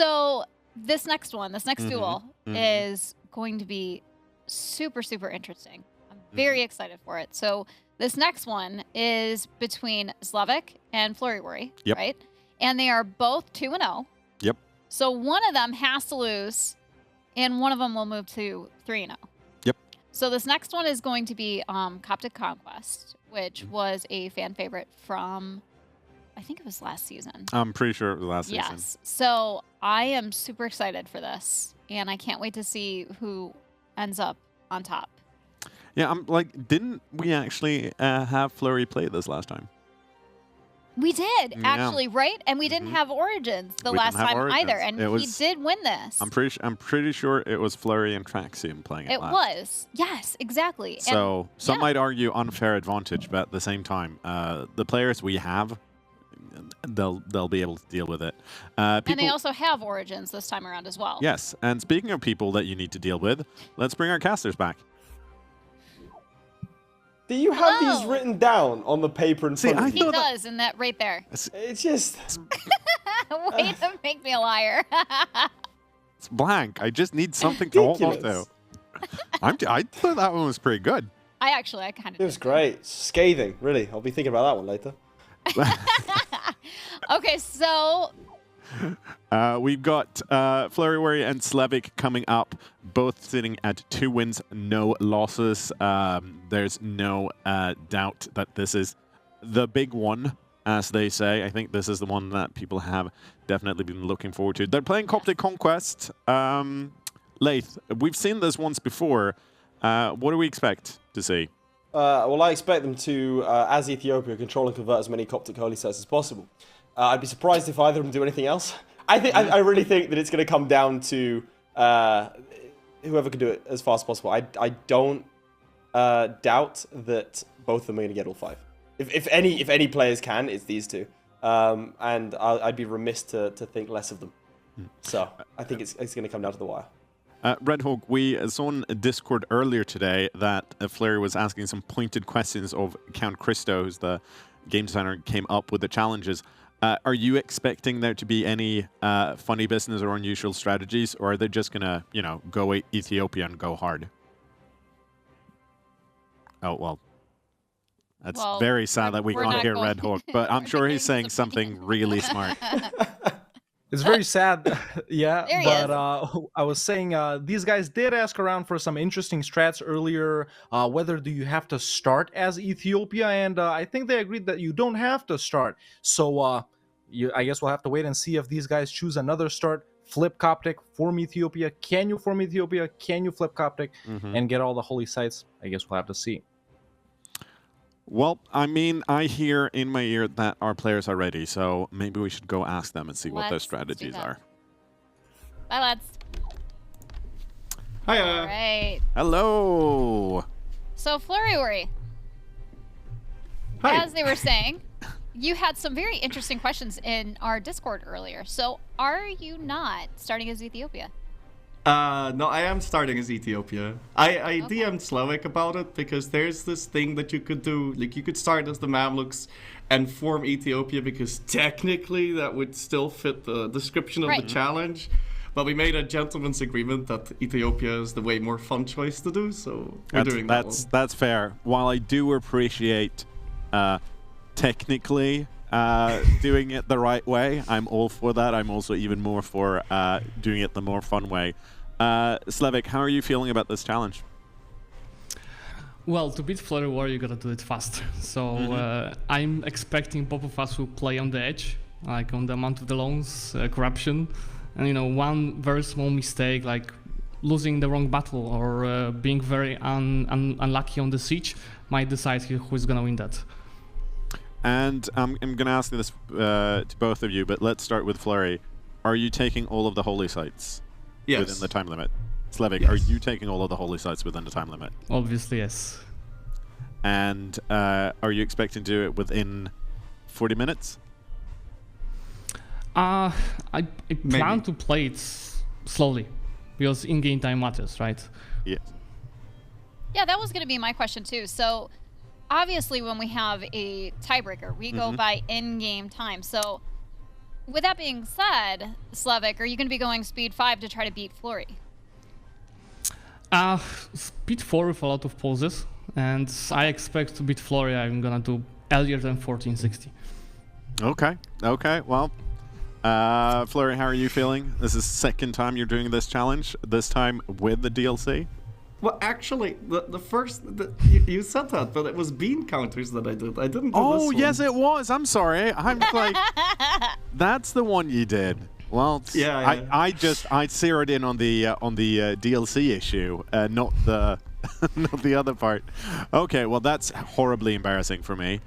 So this next duel is going to be super, super interesting. I'm very excited for it. So this next one is between Zlewikk and Florryworry, right? And they are both 2-0. Yep. So one of them has to lose, and one of them will move to 3-0. Yep. So this next one is going to be Coptic Conquest, which was a fan favorite from, I think it was last season. I'm pretty sure it was last season. Yes. So I am super excited for this, and I can't wait to see who ends up on top. Yeah, I'm like, didn't we actually have Flurry play this last time? We did, actually, right? And we didn't have Origins the last time either, and he did win this. I'm pretty sure it was Flurry and Traxium playing it last. It was. Yes, exactly. So some might argue unfair advantage, but at the same time, the players we have, they'll be able to deal with it. And they also have Origins this time around as well. Yes, and speaking of people that you need to deal with, let's bring our casters back. Do you have these written down on the paper in front of you? He does, in that right there. It's just... Way to make me a liar. It's blank. I just need something to hold on to. I thought that one was pretty good. I kind of It was great. Scathing, really. I'll be thinking about that one later. Okay, so... We've got Florryworry and Zlewikk coming up, both sitting at 2 wins, no losses. There's no doubt that this is the big one, as they say. I think this is the one that people have definitely been looking forward to. They're playing Coptic Conquest. Laith, we've seen this once before. What do we expect to see? Well, I expect them to, as Ethiopia, control and convert as many Coptic holy sites as possible. I'd be surprised if either of them do anything else. I really think that it's going to come down to whoever can do it as fast as possible. I don't doubt that both of them are going to get all 5. If any players can, it's these two. And I'd be remiss to think less of them. So I think it's going to come down to the wire. Red Hawk, we saw on Discord earlier today that Flurry was asking some pointed questions of Count Christo, who's the game designer, came up with the challenges. Are you expecting there to be any funny business or unusual strategies, or are they just going to, go Ethiopia and go hard? Oh, well, that's very sad that we can't hear Red Hawk, but I'm sure he's saying something really smart. It's very sad, yeah, but I was saying these guys did ask around for some interesting strats earlier. Whether do you have to start as Ethiopia, and I think they agreed that you don't have to start. So I guess we'll have to wait and see if these guys choose another start, flip Coptic, form Ethiopia. Can you form Ethiopia? Can you flip Coptic and get all the holy sites? I guess we'll have to see. Well, I mean, I hear in my ear that our players are ready, so maybe we should go ask them and see what their strategies are. Bye, lads. Hiya. All right. Hello. So, Florryworry, as they were saying, you had some very interesting questions in our Discord earlier. So, are you not starting as Ethiopia? No, I am starting as Ethiopia. I DM'd Zlewikk about it because there's this thing that you could do. Like, you could start as the Mamluks and form Ethiopia because technically that would still fit the description of the challenge. But we made a gentleman's agreement that Ethiopia is the way more fun choice to do, so we're doing that one. That's fair. While I do appreciate technically doing it the right way, I'm all for that. I'm also even more for doing it the more fun way. Zlewikk, how are you feeling about this challenge? Well, to beat Florryworry, you gotta do it fast. So I'm expecting both of us will play on the edge, like on the Mount of the Loans, corruption, and one very small mistake, like losing the wrong battle or being very unlucky on the siege, might decide who's gonna win that. And I'm going to ask this to both of you, but let's start with Flurry. Are you taking all of the holy sites within the time limit? Zlewikk, are you taking all of the holy sites within the time limit? Obviously, yes. And are you expecting to do it within 40 minutes? I plan to play it slowly, because in-game time matters, right? Yes. Yeah, that was going to be my question too. So, obviously, when we have a tiebreaker, we go by in-game time. So, with that being said, Zlewikk, are you going to be going speed 5 to try to beat Flurry? Speed 4 with a lot of pauses, and I expect to beat Flurry. I'm gonna do earlier than 1460. Okay. Well, Flurry, how are you feeling? This is the second time you're doing this challenge. This time with the DLC. Well, actually, the first you said that, but it was bean counters that I did. I didn't do this one. Yes, it was. I'm sorry. I'm like, that's the one you did. Well, yeah. I zeroed in on the DLC issue, not the not the other part. Okay, well that's horribly embarrassing for me.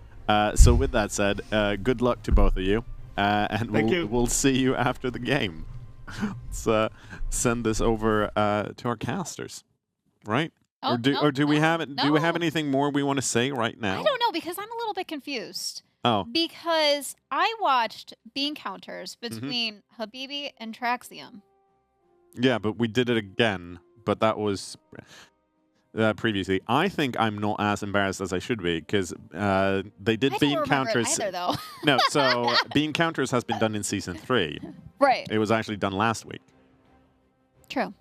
So with that said, good luck to both of you, and we'll see you after the game. Let's send this over to our casters, right? Oh, do we have it? Do we have anything more we want to say right now? I don't know, because I'm a little bit confused. Oh. Because I watched bean counters between Habibi and Traxium. Yeah, but we did it again. But that was previously. I think I'm not as embarrassed as I should be, because they did bean counters. Either, though. No, so bean counters has been done in season 3. Right. It was actually done last week. True.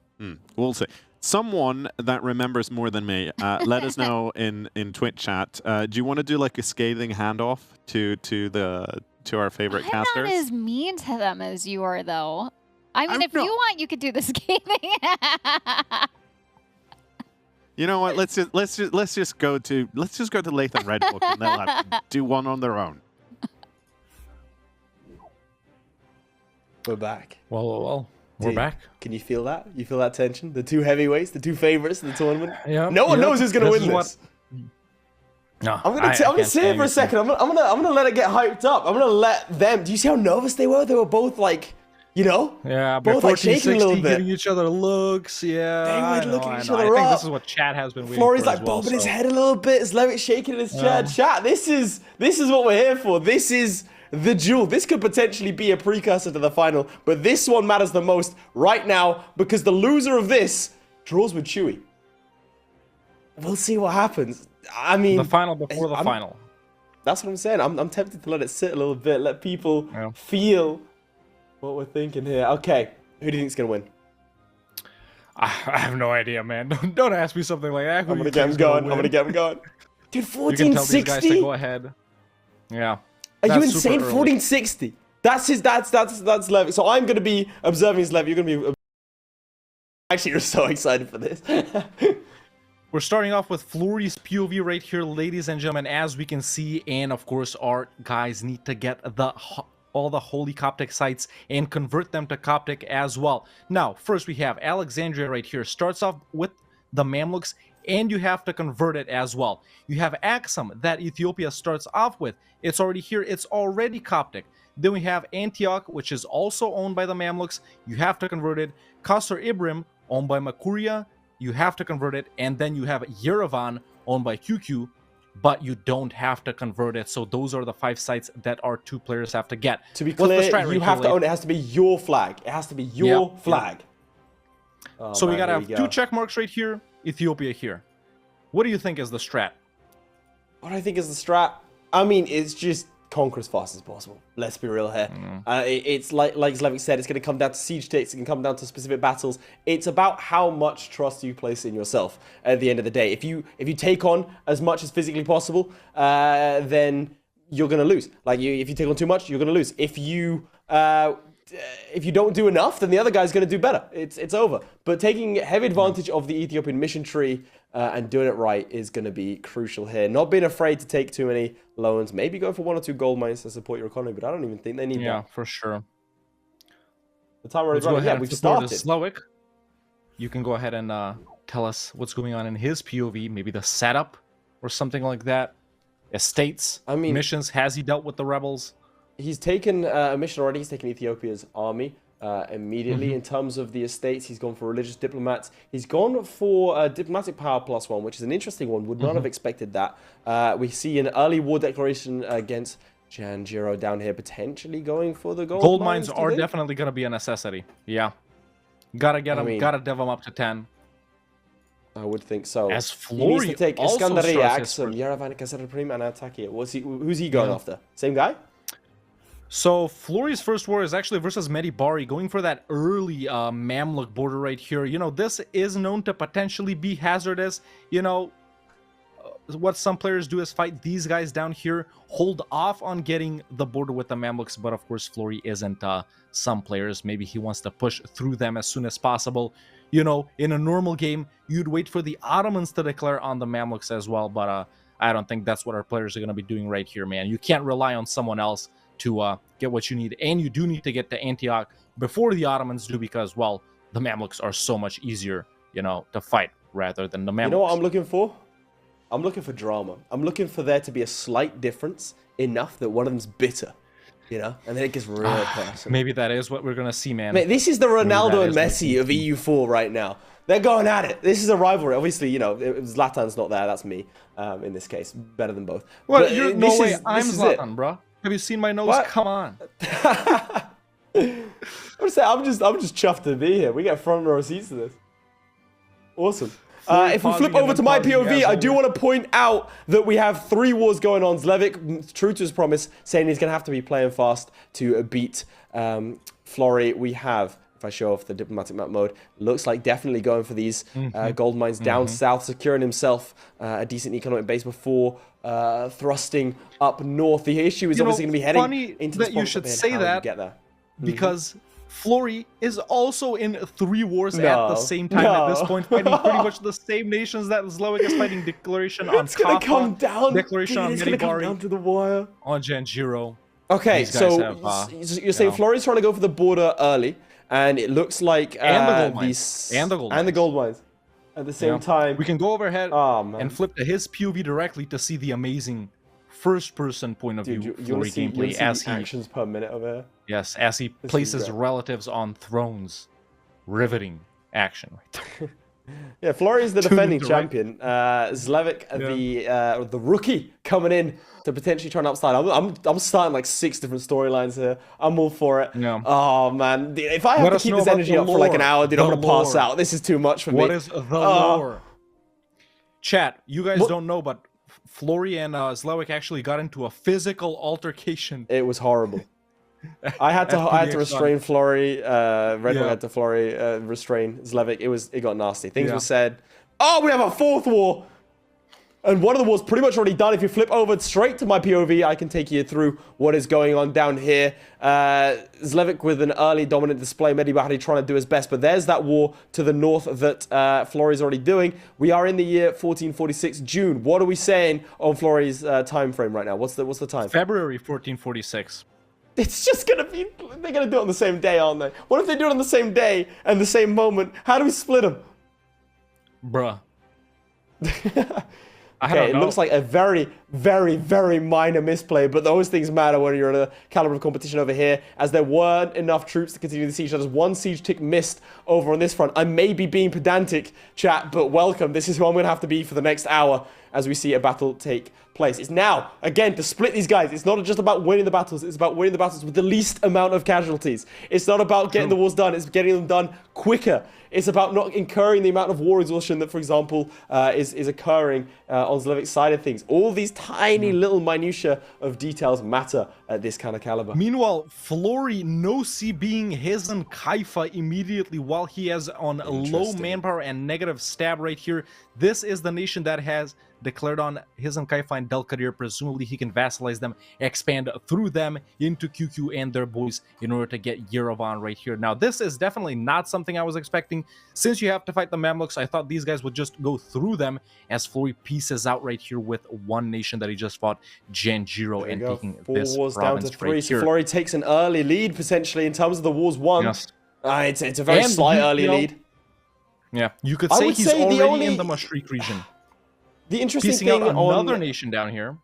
We'll see. Someone that remembers more than me, let us know in Twitch chat. Do you want to do like a scathing handoff to our favorite casters? I'm not as mean to them as you are, though. I mean, if you want, you could do the scathing. You know what? Let's just go to Lathan Red Book, and they'll have to do one on their own. We're back. Well. We're back. Can you feel that? You feel that tension? The two heavyweights, the two favorites in the tournament. Yeah. No one knows who's gonna win this. No, I'm gonna say it for a second. I'm gonna let it get hyped up. I'm gonna let them. Do you see how nervous they were? They were both like, yeah, both like shaking a little bit, giving each other looks. Yeah, they would look at each other I think up. this is what Chad has been waiting Florry's for like as well, bobbing his head a little bit. Zlewikk shaking in his chair. Chat. This is what we're here for. This is the duel. This could potentially be a precursor to the final, but this one matters the most right now because the loser of this draws with Chewy. We'll see what happens. I mean, the final before the final. That's what I'm saying. I'm tempted to let it sit a little bit, let people feel what we're thinking here. Okay, who do you think's gonna win? I have no idea, man. Don't ask me something like that. I'm gonna get him going. Dude, 1460. You can tell these guys to go ahead. Yeah. Are you insane? 1460. That's Zlewikk. So I'm gonna be observing Zlewikk. You're gonna be. Actually, you're so excited for this. We're starting off with Flurry's POV right here, ladies and gentlemen, as we can see, and of course, our guys need to get all the holy Coptic sites and convert them to Coptic as well. Now, first we have Alexandria right here. Starts off with the Mamluks, and you have to convert it as well. You have Axum that Ethiopia starts off with. It's already here. It's already Coptic. Then we have Antioch, which is also owned by the Mamluks. You have to convert it. Qasr Ibrim, owned by Makuria. You have to convert it. And then you have Yerevan, owned by QQ, but you don't have to convert it. So those are the 5 sites that our 2 players have to get. To be clear, you have to own it. It has to be your flag. It has to be your flag. Oh, so we gotta have 2 check marks right here. Ethiopia here. What do you think is the strat? What I think is the strat? I mean, it's just conquer as fast as possible. Let's be real here. It's like Zlewikk said, it's going to come down to siege takes. It can come down to specific battles. It's about how much trust you place in yourself at the end of the day. If you take on as much as physically possible, then you're going to lose. Like if you take on too much, you're going to lose. If you don't do enough, then the other guy's going to do better. It's over. But taking heavy advantage of the Ethiopian mission tree and doing it right is going to be crucial here. Not being afraid to take too many loans. Maybe go for 1 or 2 gold mines to support your economy, but I don't even think they need that. Yeah, for sure. The timer is running. Yeah, we've started. Zlewikk, you can go ahead and tell us what's going on in his POV, maybe the setup or something like that. Estates, missions. Has he dealt with the rebels? He's taken a mission already. He's taken Ethiopia's army immediately. In terms of the estates, he's gone for religious diplomats. He's gone for diplomatic power +1, which is an interesting one. Would not have expected that. We see an early war declaration against Janjiro down here, potentially going for the gold mines. Are definitely going to be a necessity. Yeah. Gotta get them. Gotta dev them up to 10. I would think so. As Flurry he needs to take Iskandaria, also Axum, Yerevan, Qasr Ibrim, and Antakya. Who's he going after? Same guy? So Florry's first war is actually versus Medibari, going for that early Mamluk border right here. You know, this is known to potentially be hazardous. You know, what some players do is fight these guys down here, hold off on getting the border with the Mamluks, but of course Florry isn't some players. Maybe he wants to push through them as soon as possible. You know, in a normal game, you'd wait for the Ottomans to declare on the Mamluks as well, but I don't think that's what our players are going to be doing right here, man. You can't rely on someone else to get what you need, and you do need to get to Antioch before the Ottomans do, because, well, the Mamluks are so much easier, you know, to fight rather than the Mamluks. You know what I'm looking for? I'm looking for drama. I'm looking for there to be a slight difference, enough that one of them's bitter, you know, and then it gets real personal. Maybe that is what we're gonna see, man. Mate, this is the Ronaldo and Messi of EU4 right now. They're going at it. This is a rivalry. Obviously, you know, Zlatan's not there. That's me in this case. Better than both. Well, no way. I'm Zlatan, bro. Have you seen my nose? What? Come on. I'm just chuffed to be here. We get front row seats to this. Awesome. If we flip over to my POV, I do want to point out that we have 3 wars going on. Zlewikk, true to his promise, saying he's going to have to be playing fast to beat Florry. We have, if I show off the diplomatic map mode, looks like definitely going for these gold mines down south, securing himself a decent economic base before thrusting up north. The issue is obviously going to be heading into the that you should say that, get there. Because Florry is also in 3 wars at the same time at this point, fighting pretty much the same nations that Zlewikk is fighting. Declaration on It's going to come down. Declaration on It's going to come down to the wire. On Janjiro. Okay, so you're saying Florry's trying to go for the border early, and it looks like and the gold mines. And the gold mines at the same time. We can go overhead and flip to his POV directly to see the amazing first-person point of view Florry gameplay as he actions per minute over here. Yes, as he places relatives on thrones. Riveting action right there. Yeah, Florry is the defending champion. Zlewikk, the rookie, coming in to potentially try and upstart. I'm starting like 6 different storylines here. I'm all for it. Yeah. Oh man, if I have to keep this energy up for like an hour, dude, I'm gonna pass out. This is too much for me. What is the lore? Chat, you guys don't know, but Florry and Zlewikk actually got into a physical altercation. It was horrible. I had to restrain Florry. Red One had to restrain Zlewikk. It got nasty. Things were said. Oh, we have a 4th war. And one of the wars pretty much already done. If you flip over straight to my POV, I can take you through what is going on down here. Zlewikk with an early dominant display. Medibari trying to do his best. But there's that war to the north that Florry's already doing. We are in the year 1446, June. What are we saying on Florry's time frame right now? What's the time? February 1446. It's just going to be... They're going to do it on the same day, aren't they? What if they do it on the same day and the same moment? How do we split them? Bruh. Okay, it looks like a very, very, very minor misplay, but those things matter when you're in a caliber of competition over here, as there weren't enough troops to continue the siege. There's 1 siege tick missed over on this front. I may be being pedantic, chat, but welcome. This is who I'm going to have to be for the next hour as we see a battle take place. It's now, again, to split these guys. It's not just about winning the battles. It's about winning the battles with the least amount of casualties. It's not about getting the wars done. It's getting them done quicker. It's about not incurring the amount of war exhaustion that, for example, is occurring on Zlewick's side of things. All these tiny little minutiae of details matter at this kind of caliber. Meanwhile, Florry no-see being his and Kaifa immediately while he has on low manpower and negative stab right here. This is the nation that has declared on his and Kaifa and Delkadir. Presumably he can vassalize them, expand through them into QQ and their boys in order to get Yerevan right here. Now, this is definitely not something I was expecting. Since you have to fight the Mamluks, I thought these guys would just go through them, as Florry pieces out right here with one nation that he just fought, Janjiro, and taking this wars province down to 3. right here. So Florry takes an early lead potentially in terms of the wars won. Yes. It's a very slight early lead. Yeah, you could say he's already in the Mashriq region. The interesting piecing thing out another nation down here.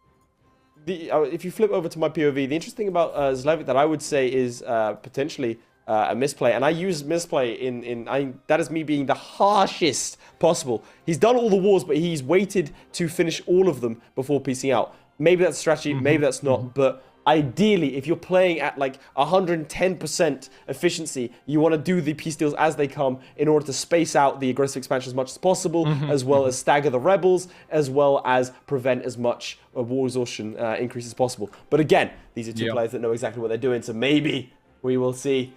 If you flip over to my POV, the interesting thing about Zlewikk that I would say is potentially a misplay, and I use misplay that is me being the harshest possible. He's done all the wars, but he's waited to finish all of them before piecing out. Maybe that's strategy, maybe that's not, but ideally, if you're playing at like 110% efficiency, you want to do the peace deals as they come in order to space out the aggressive expansion as much as possible, as well as stagger the rebels, as well as prevent as much war exhaustion increase as possible. But again, these are two players that know exactly what they're doing, so maybe we will see.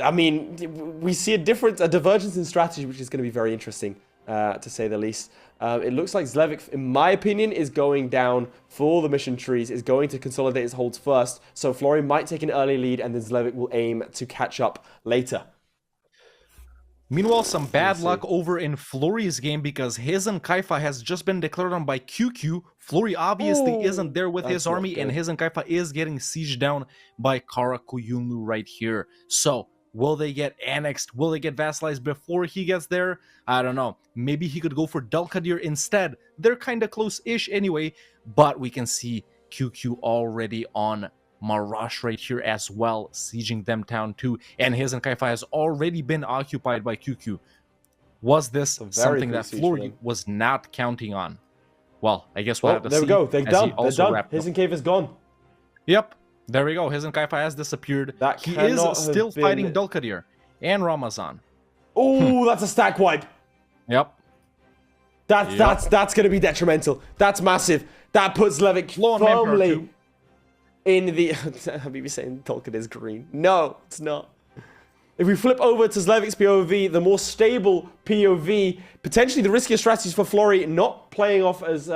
I mean, we see a divergence in strategy, which is going to be very interesting, to say the least. It looks like Zlewikk, in my opinion, is going down for the mission trees, is going to consolidate his holds first. So Florry might take an early lead, and then Zlewikk will aim to catch up later. Meanwhile, some bad luck over in Florry's game because his and Kaifa has just been declared on by QQ. Florry obviously isn't there with his army, and his and Kaifa is getting sieged down by Karakuyunlu right here. So, will they get annexed? Will they get vassalized before he gets there? I don't know. Maybe he could go for Dulkadir instead. They're kind of close-ish anyway, but we can see QQ already on Marash right here as well, sieging them down too. And his and Kaifa has already been occupied by QQ. Was this something that Florry was not counting on? Well, I guess we'll have to see. There we go. They're done. They're done. His and Kaifa is gone. Yep. There we go. His and Kaifa has disappeared. He is still fighting Dulkadir and Ramazan. Oh, that's a stack wipe. Yep. That's going to be detrimental. That's massive. That puts Zlewikk firmly in the... Habibi saying Tolkien is green. No, it's not. If we flip over to Zlewick's POV, the more stable POV, potentially the riskier strategies for Florry, not playing off as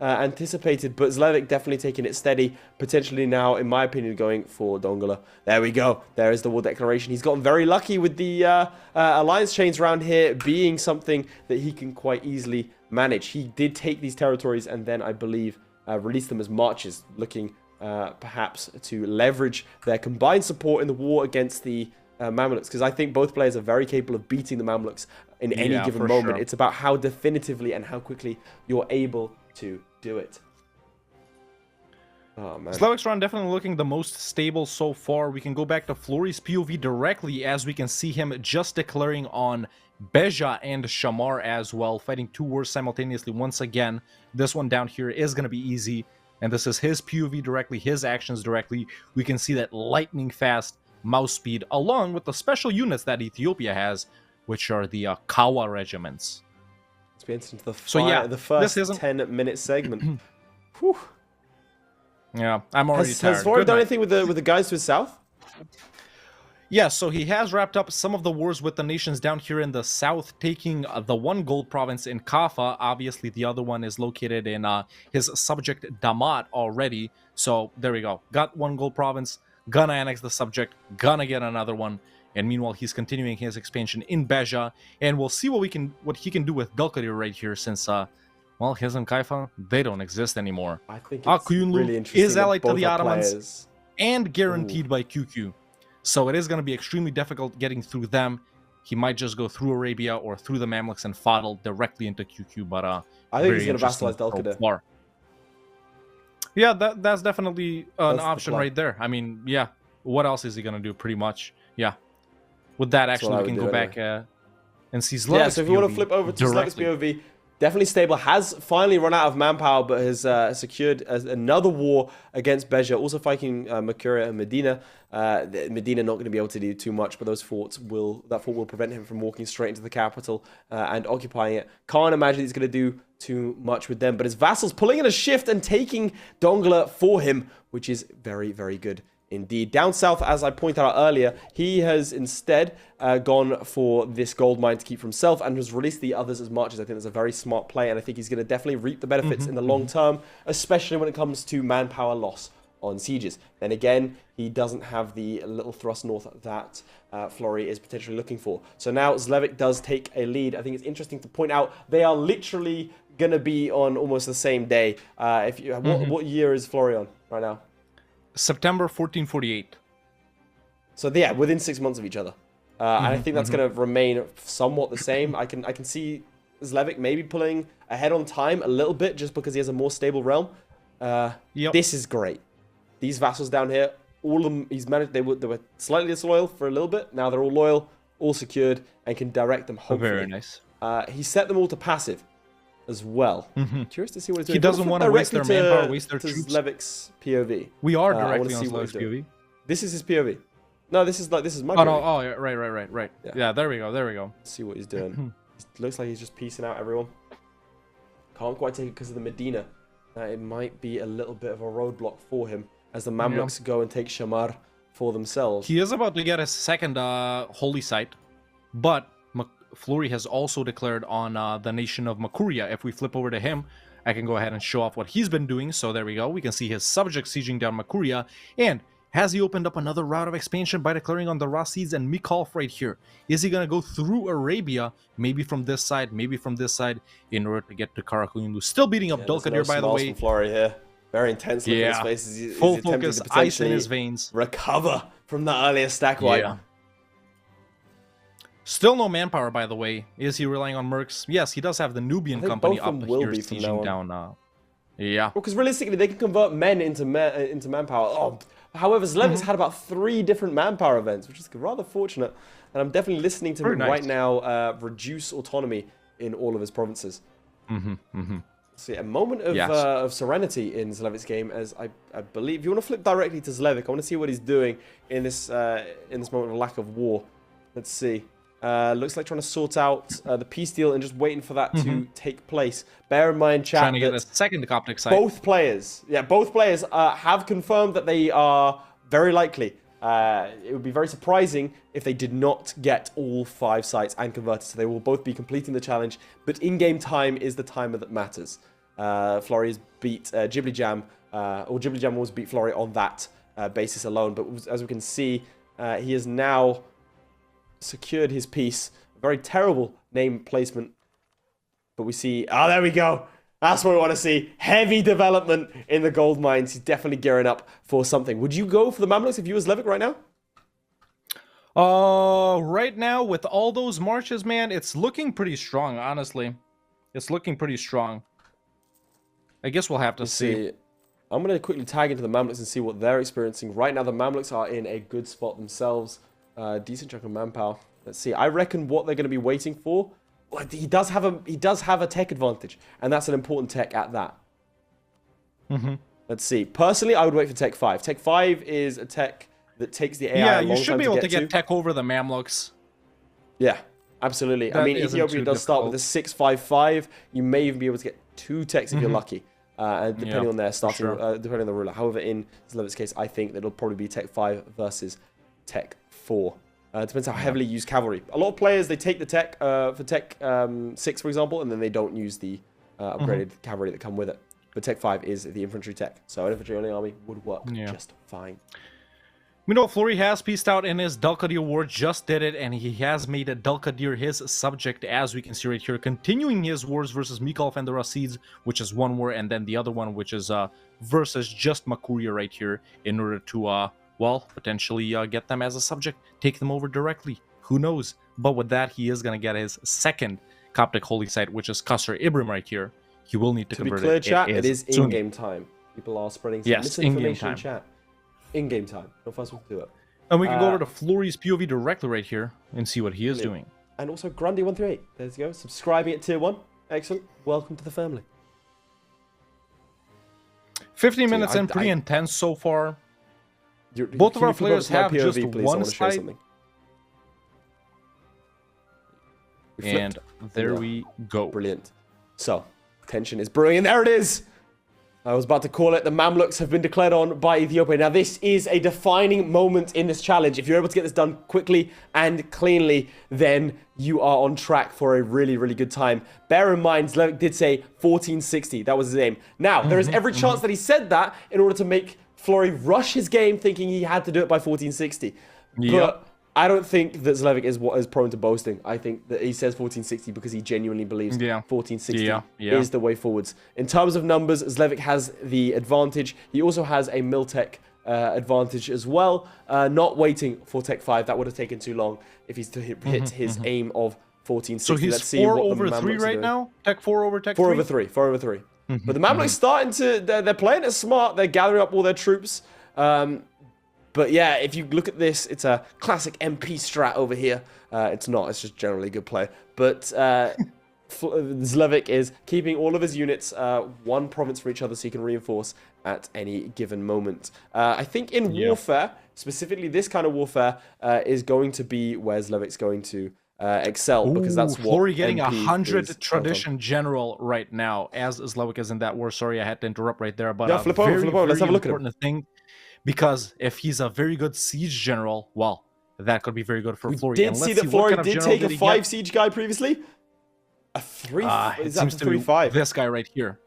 anticipated, but Zlewikk definitely taking it steady, potentially now, in my opinion, going for Dongola. There we go. There is the war declaration. He's gotten very lucky with the alliance chains around here being something that he can quite easily manage. He did take these territories and then, I believe, release them as marches, looking perhaps to leverage their combined support in the war against the Mamluks, because I think both players are very capable of beating the Mamluks in any given moment. Sure. It's about how definitively and how quickly you're able to do it. Oh, man. Zlewick's run definitely looking the most stable so far. We can go back to Florry's POV directly, as we can see him just declaring on Beja and Shamar as well, fighting two wars simultaneously once again. This one down here is going to be easy, and this is his POV directly, his actions directly. We can see that lightning fast mouse speed, along with the special units that Ethiopia has, which are the Kawa regiments. Let's be into the first 10-minute segment. Whew. Yeah, I'm already tired. Has Florry done anything with the guys to his south? Yeah, so he has wrapped up some of the wars with the nations down here in the south, taking the one gold province in Kaffa. Obviously, the other one is located in his subject Damat already. So there we go. Got one gold province. Gonna annex the subject, gonna get another one, and meanwhile he's continuing his expansion in Beja, and we'll see what he can do with Dulkadir right here, since well, his and Kaifa, they don't exist anymore. I think it's really interesting is allied to the Ottomans and guaranteed by QQ, so it is gonna be extremely difficult getting through them. He might just go through Arabia or through the Mamluks and funnel directly into QQ, but I think he's gonna vassalize Dulkadir. Yeah, that's definitely an option right there. I mean, yeah, what else is he going to do, pretty much? Yeah. With that, actually, we can go back and see Zlewick's Yeah, so if you want to flip over to Zlewick's POV, definitely stable. Has finally run out of manpower, but has secured another war against Beja, also fighting Mercuria and Medina. Medina not going to be able to do too much, but that fort will prevent him from walking straight into the capital and occupying it. Can't imagine he's going to do too much with them, but his vassals pulling in a shift and taking Dongola for him, which is very, very good indeed. Down south, as I pointed out earlier, he has instead gone for this gold mine to keep for himself and has released the others as marches. I think that's a very smart play, and I think he's going to definitely reap the benefits in the long term, especially when it comes to manpower loss on sieges. Then again, he doesn't have the little thrust north that Florry is potentially looking for. So now Zlewikk does take a lead. I think it's interesting to point out they are literally going to be on almost the same day. What year is Florry on right now? September 1448. So yeah, within 6 months of each other. And I think that's going to remain somewhat the same. I can see Zlewikk maybe pulling ahead on time a little bit just because he has a more stable realm. This is great. These vassals down here, all of them, he's managed. They were slightly disloyal for a little bit. Now they're all loyal, all secured, and can direct them. Hopefully, very nice. He set them all to passive. as well. Curious to see what he's doing. He doesn't want to waste their manpower, waste their troops. Zlewick's POV. We are directly on Zlewick's POV. This is his POV. No, this is my Oh, POV. no, oh, yeah, right. Yeah, there we go. Let's see what he's doing. Looks like he's just piecing out everyone. Can't quite take it because of the Medina. It might be a little bit of a roadblock for him as the Mamluks go and take Shamar for themselves. He is about to get his second holy site, but Flurry has also declared on the nation of Makuria. If we flip over to him, I can go ahead and show off what he's been doing. So there we go. We can see his subjects sieging down Makuria. And has he opened up another route of expansion by declaring on the Rasids and Mikolf right here? Is he going to go through Arabia, maybe from this side, in order to get to Karakoyunlu? Still beating up Dulkadir, by the way. Flurry here. Very intense looking at his face. He's full focus, ice in his veins. Recover from that earlier stack wipe. Yeah. Still no manpower, by the way. Is he relying on mercs? Yes, he does have the Nubian company up here sieging down. Yeah. Well, because realistically, they can convert men into manpower. Oh, however, Zlewick's had about 3 different manpower events, which is rather fortunate. And I'm definitely listening to him right now reduce autonomy in all of his provinces. See, a moment of serenity in Zlewick's game, as I believe. If you want to flip directly to Zlewikk, I want to see what he's doing in this moment of lack of war. Let's see. Looks like trying to sort out the peace deal and just waiting for that to take place. Bear in mind, chat, trying to get a second Coptic site. Both players have confirmed that they are very likely. It would be very surprising if they did not get all 5 sites and converted. So they will both be completing the challenge. But in-game time is the timer that matters. Flurry has beat Ghibli Jam, or Ghibli Jam was beat Flurry on that basis alone. But as we can see, he has now secured his piece. Very terrible name placement. But we see... Oh, there we go. That's what we want to see. Heavy development in the gold mines. He's definitely gearing up for something. Would you go for the Mamluks if you were Zlewikk right now? Right now, with all those marches, man, it's looking pretty strong, honestly. It's looking pretty strong. I guess we'll have to see. I'm going to quickly tag into the Mamluks and see what they're experiencing. Right now, the Mamluks are in a good spot themselves. Decent chunk of manpower. Let's see. I reckon what they're going to be waiting for... Well, he does have a tech advantage, and that's an important tech at that. Let's see. Personally, I would wait for Tech 5. Tech 5 is a tech that takes the AI Yeah, a long you should time be able to get get tech over the Mamluks. Yeah, absolutely. That I mean, isn't Ethiopia too does start with a difficult. 655. You may even be able to get 2 techs if you're lucky, depending on their starting, depending on the ruler. However, in Zlewick's case, I think that it'll probably be Tech 5 versus Tech 4. It depends how heavily you use cavalry. A lot of players, they take the tech for Tech 6, for example, and then they don't use the upgraded cavalry that come with it. But Tech 5 is the infantry tech, so an infantry-only army would work just fine. Meanwhile, Flurry has pieced out in his Dulkadir war, just did it, and he has made Dulkadir his subject, as we can see right here, continuing his wars versus Mikolf and the Rasids, which is one war, and then the other one, which is versus just Makuria right here, in order to, well, potentially get them as a subject, take them over directly. Who knows? But with that, he is going to get his second Coptic holy site, which is Qasr Ibrim right here. He will need to convert it. To be clear, chat, it is in-game time. People are spreading some misinformation in chat. In-game time. No first one to do it. And we can go over to Flurry's POV directly right here and see what he is doing. And also Grundy138. There you go. Subscribing at tier 1. Excellent. Welcome to the family. 15 minutes in, pretty intense so far. Both of our players have just one site. And there we go. Brilliant. So, tension is brewing, and there it is! I was about to call it. The Mamluks have been declared on by Ethiopia. Now, this is a defining moment in this challenge. If you're able to get this done quickly and cleanly, then you are on track for a really, really good time. Bear in mind, Zlewikk did say 1460. That was his aim. Now, there is every chance that he said that in order to make Flurry rush his game, thinking he had to do it by 1460. But I don't think that Zlewikk is prone to boasting. I think that he says 1460 because he genuinely believes 1460 is the way forwards. In terms of numbers, Zlewikk has the advantage. He also has a Miltech advantage as well. Not waiting for Tech 5. That would have taken too long if he's to hit his aim of 1460. So he's Let's see 4 what over the 3 right now? Tech 4 over Tech 3? 4 over 3. 4 over 3. But the Mamluks starting to... They're playing it smart. They're gathering up all their troops. But yeah, if you look at this, it's a classic MP strat over here. It's not. It's just generally good play. But Zlewikk is keeping all of his units one province for each other so he can reinforce at any given moment. I think in warfare, specifically this kind of warfare, is going to be where Zlewick's going to excel, because that's what Florry getting MP 100 is tradition general right now as Zlewikk is in that war. Sorry, I had to interrupt right there, but yeah, flip over. Let's have a look at him. Thing, because if he's a very good siege general, well, that could be very good for Florry. Did see that Florry did take a 5 siege guy previously. A 3. Is that 3-5? This guy right here,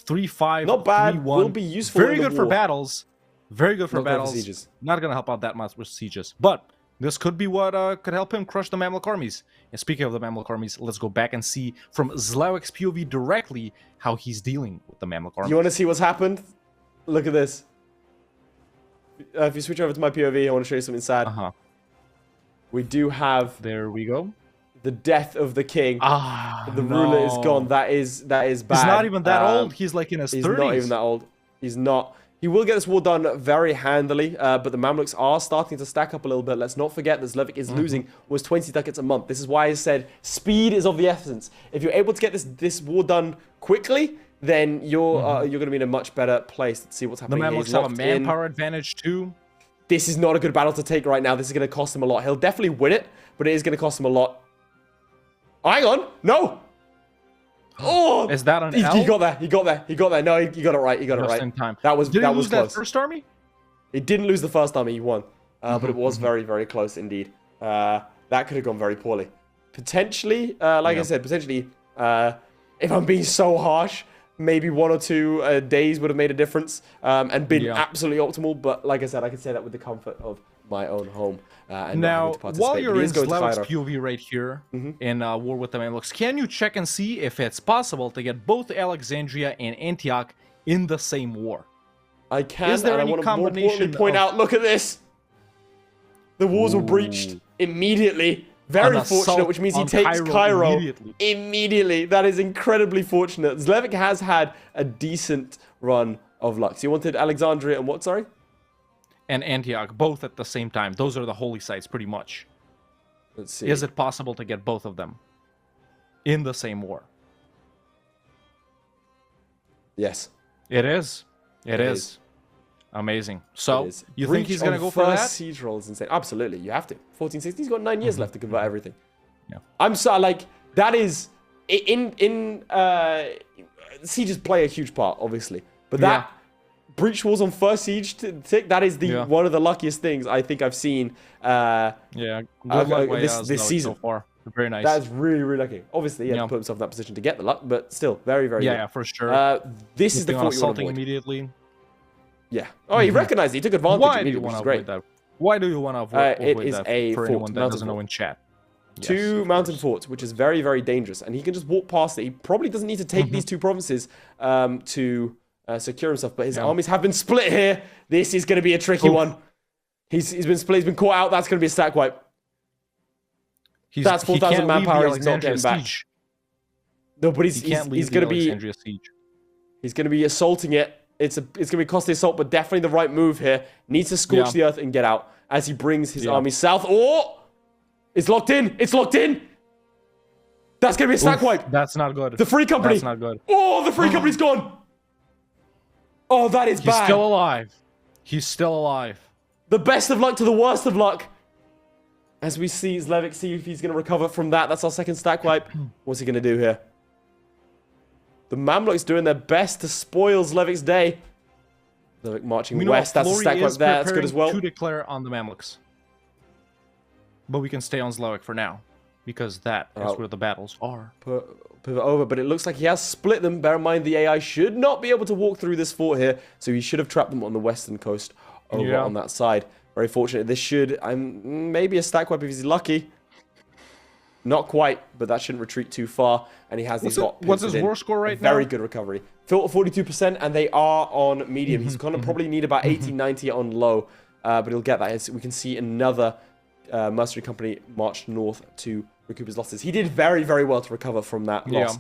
3-5. Not bad. 3-1. Will be useful. Very good for battles. Very good for battles. Sieges. Not gonna help out that much with sieges, but this could be what could help him crush the Mamluk armies. And speaking of the Mamluk armies, let's go back and see from Zlewick's POV directly how he's dealing with the Mamluk armies. You want to see what's happened? Look at this. If you switch over to my POV, I want to show you something sad. We do have. There we go. The death of the king. The ruler is gone. That is bad. He's not even that old. He's like in his 30s. He's not even that old. He's not. He will get this war done very handily, but the Mamluks are starting to stack up a little bit. Let's not forget that Zlewikk is losing almost 20 ducats a month. This is why I said speed is of the essence. If you're able to get this war done quickly, then you're going to be in a much better place to see what's happening. The Mamluks have a manpower advantage too. This is not a good battle to take right now. This is going to cost him a lot. He'll definitely win it, but it is going to cost him a lot. Oh, hang on. No. Oh, is that an L? He got there. He got there. He got there. No, he got it right. He got it right. In time. That was Did that he was lose close. That first army? He didn't lose the first army. He won, but it was very, very close indeed. That could have gone very poorly. Potentially, like I said, potentially, if I'm being so harsh, maybe 1 or 2 days would have made a difference and been absolutely optimal. But like I said, I can say that with the comfort of my own home. And now, while you're in Zlewick's POV right here in War with the Mamluks, can you check and see if it's possible to get both Alexandria and Antioch in the same war? I can. Is there and any I want combination to point out, look at this. The walls were breached immediately. Very fortunate, which means he takes Cairo immediately. That is incredibly fortunate. Zlewikk has had a decent run of luck. So you wanted Alexandria and what, sorry? And Antioch, both at the same time. Those are the holy sites, pretty much. Let's see. Is it possible to get both of them in the same war? Yes. It is. It is. Amazing. So, you think he's going to go for that? First siege roll is insane. Absolutely, you have to. 1460, he's got 9 years left to convert everything. Yeah. I'm so, like, that is... Sieges play a huge part, obviously. But that... breach walls on first siege tick, that is the one of the luckiest things I think I've seen this season. So far. Very nice. That is really, really lucky. Obviously, he had to put himself in that position to get the luck, but still, very, very good. Yeah, for sure. This is the fort you want to avoid. Immediately. Yeah. Oh, he recognized it. He took advantage immediately, which is great. That? Why do you want to avoid it is that a for fort, anyone that doesn't know in chat? Two mountain forts, which is very, very dangerous, and he can just walk past it. He probably doesn't need to take these 2 provinces to... secure himself, but his armies have been split here. This is going to be a tricky one. He's been split. He's been caught out. That's going to be a stack wipe. That's 4,000 manpower. He's not getting back. No, but he's going to be. He's going to be assaulting it. It's going to be a costly assault, but definitely the right move here. Needs to scorch the earth and get out as he brings his army south. Oh, it's locked in. It's locked in. That's going to be a stack wipe. That's not good. The free company. That's not good. Oh, the free company's gone. Oh, that is bad. He's still alive. He's still alive. The best of luck to the worst of luck. As we see Zlewikk, see if he's going to recover from that. That's our second stack wipe. What's he going to do here? The Mamluks doing their best to spoil Zlewick's day. Zlewikk marching west. That's a stack wipe there. That's good as well. To declare on the Mamluks. But we can stay on Zlewikk for now. Because that is where the battles are. Pivot over, but it looks like he has split them. Bear in mind, the AI should not be able to walk through this fort here, so he should have trapped them on the western coast over on that side. Very fortunate. This should, maybe a stack wipe if he's lucky. Not quite, but that shouldn't retreat too far. And he has these hot What's his war score right now? Very good recovery. Filter 42%, and they are on medium. He's going to probably need about 80, 90 on low, but he'll get that. We can see another mercenary company march north to recoup his losses. He did very, very well to recover from that loss.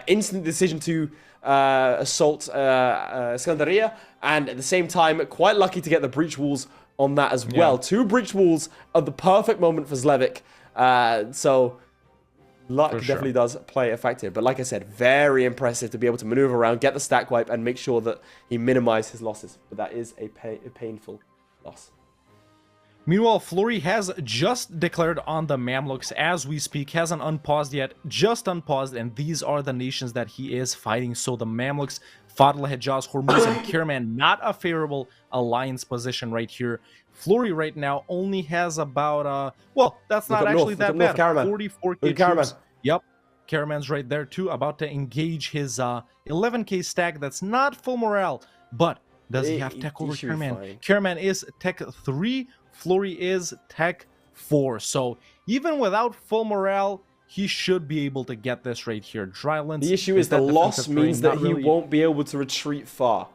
Instant decision to assault Scandaria, and at the same time, quite lucky to get the breach walls on that as well. 2 breach walls at the perfect moment for Zlewikk. So Luck definitely does play a factor. But like I said, very impressive to be able to maneuver around, get the stack wipe, and make sure that he minimized his losses. But that is a painful loss. Meanwhile, Flurry has just declared on the Mamluks as we speak, hasn't unpaused yet, just unpaused, and these are the nations that he is fighting. So the Mamluks, Fadl, Hejaz, Hormuz, and Kerman, not a favorable alliance position right here. Flurry right now only has about, well, that's not actually that bad. 44k troops. Yep, Caraman's right there too, about to engage his 11k stack. That's not full morale, but does he have tech over Caraman? Caraman is tech 3. Flurry is tech 4. So even without full morale, he should be able to get this right here. Drylands. The issue is the loss means that he won't be able to retreat far.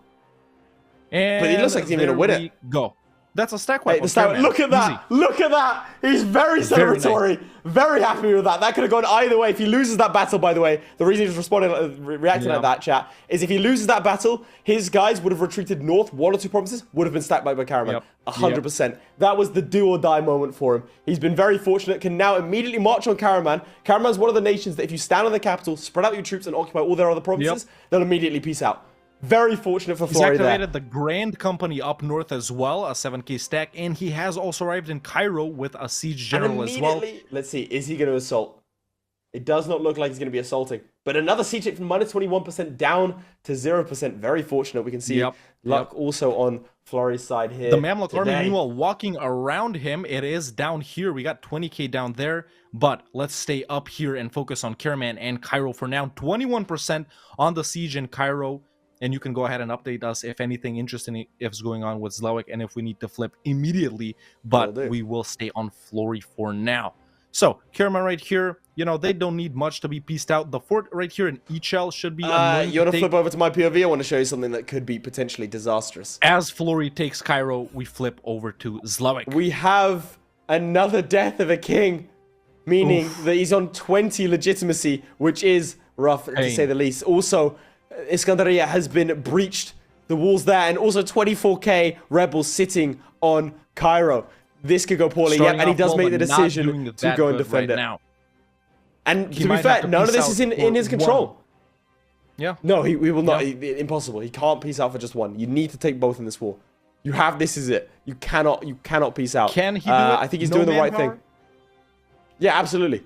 And but he looks like he's going to win it. Go. That's a stack wipe. Look at that. Easy. Look at that. He's very celebratory. Very happy with that. That could have gone either way. If he loses that battle, by the way, the reason he's reacting like that, chat, is if he loses that battle, his guys would have retreated north. 1 or 2 provinces would have been stacked by Caraman. 100%. That was the do or die moment for him. He's been very fortunate. Can now immediately march on Caraman. Caraman's one of the nations that if you stand on the capital, spread out your troops and occupy all their other provinces, they'll immediately peace out. Very fortunate for Florry there. He's activated the Grand Company up north as well, a 7k stack, and he has also arrived in Cairo with a siege general as well. Let's see, is he going to assault? It does not look like he's going to be assaulting. But another siege hit from minus 21% down to 0%. Very fortunate. We can see luck also on Florry's side here. The Mamluk army, meanwhile, walking around him. It is down here. We got 20k down there. But let's stay up here and focus on Caraman and Cairo for now. 21% on the siege in Cairo. And you can go ahead and update us if anything interesting is going on with Zlewikk and if we need to flip immediately. But we will stay on Flurry for now. So, Caraman right here, you know, they don't need much to be pieced out. The fort right here in Ichel should be... you want to flip over to my POV? I want to show you something that could be potentially disastrous. As Flurry takes Cairo, we flip over to Zlewikk. We have another death of a king, meaning that he's on 20 legitimacy, which is rough to say the least. Also... Iskandaria has been breached, the walls there, and also 24k rebels sitting on Cairo. This could go poorly, and he does make the decision to go and defend it. Now. And to be fair, none of this is in his control. Yeah. No, he will not. Impossible. He can't peace out for just one. You need to take both in this war. You have. This is it. You cannot peace out. Can he do it? I think he's doing the right thing. Yeah, absolutely.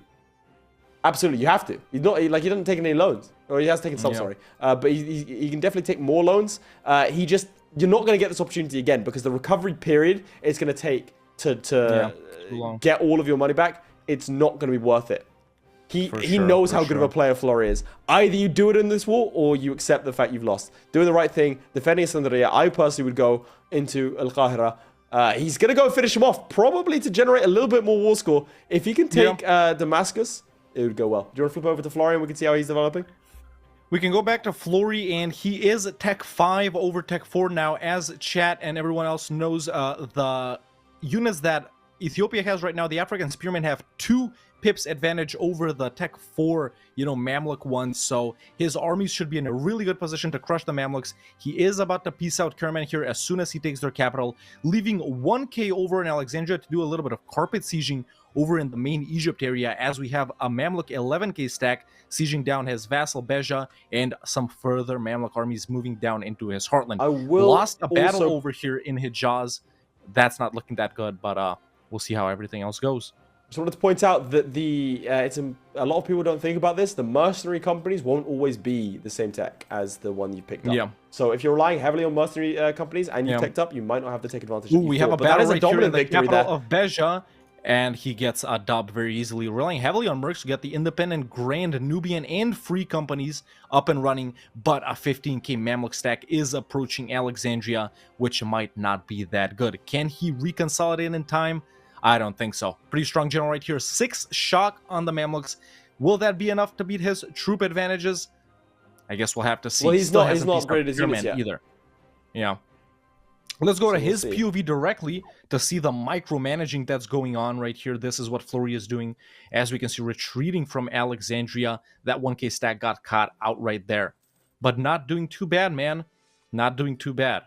Absolutely, you have to. He's not like he doesn't take any loans, or he has taken some. Sorry, but he can definitely take more loans. You're not going to get this opportunity again because the recovery period it's going to take to get all of your money back. It's not going to be worth it. He knows how good of a player Florry is. Either you do it in this war or you accept the fact you've lost. Doing the right thing, defending Iskandaria. I personally would go into Al Qahira. He's going to go finish him off, probably to generate a little bit more war score. If he can take Damascus, it would go well. Do you want to flip over to Florry and we can see how he's developing? We can go back to Flurry, and he is Tech 5 over Tech 4 now. As chat and everyone else knows, the units that Ethiopia has right now, the African Spearmen have 2 pips advantage over the Tech 4, Mamluk ones. So his armies should be in a really good position to crush the Mamluks. He is about to peace out Caraman here as soon as he takes their capital, leaving 1k over in Alexandria to do a little bit of carpet sieging over in the main Egypt area, as we have a Mamluk 11k stack sieging down his vassal Beja and some further Mamluk armies moving down into his heartland. Lost a battle over here in Hejaz. That's not looking that good, but we'll see how everything else goes. Just wanted to point out that a lot of people don't think about this. The mercenary companies won't always be the same tech as the one you picked up. Yeah. So if you're relying heavily on mercenary companies and you picked up, you might not have to take advantage of it. We have a battle right here in the capital of Beja, and he gets a dub very easily. Relying heavily on mercs to get the independent, Grand, Nubian, and Free companies up and running, but a 15k Mamluk stack is approaching Alexandria, which might not be that good. Can he reconsolidate in time? I don't think so. Pretty strong general right here. 6 shock on the Mamluks. Will that be enough to beat his troop advantages? I guess we'll have to see. Well, he's not upgraded his units yet. Either. Yeah. Let's go to his POV directly to see the micromanaging that's going on right here. This is what Flurry is doing. As we can see, retreating from Alexandria. That 1k stack got caught outright there. But not doing too bad, man. Not doing too bad.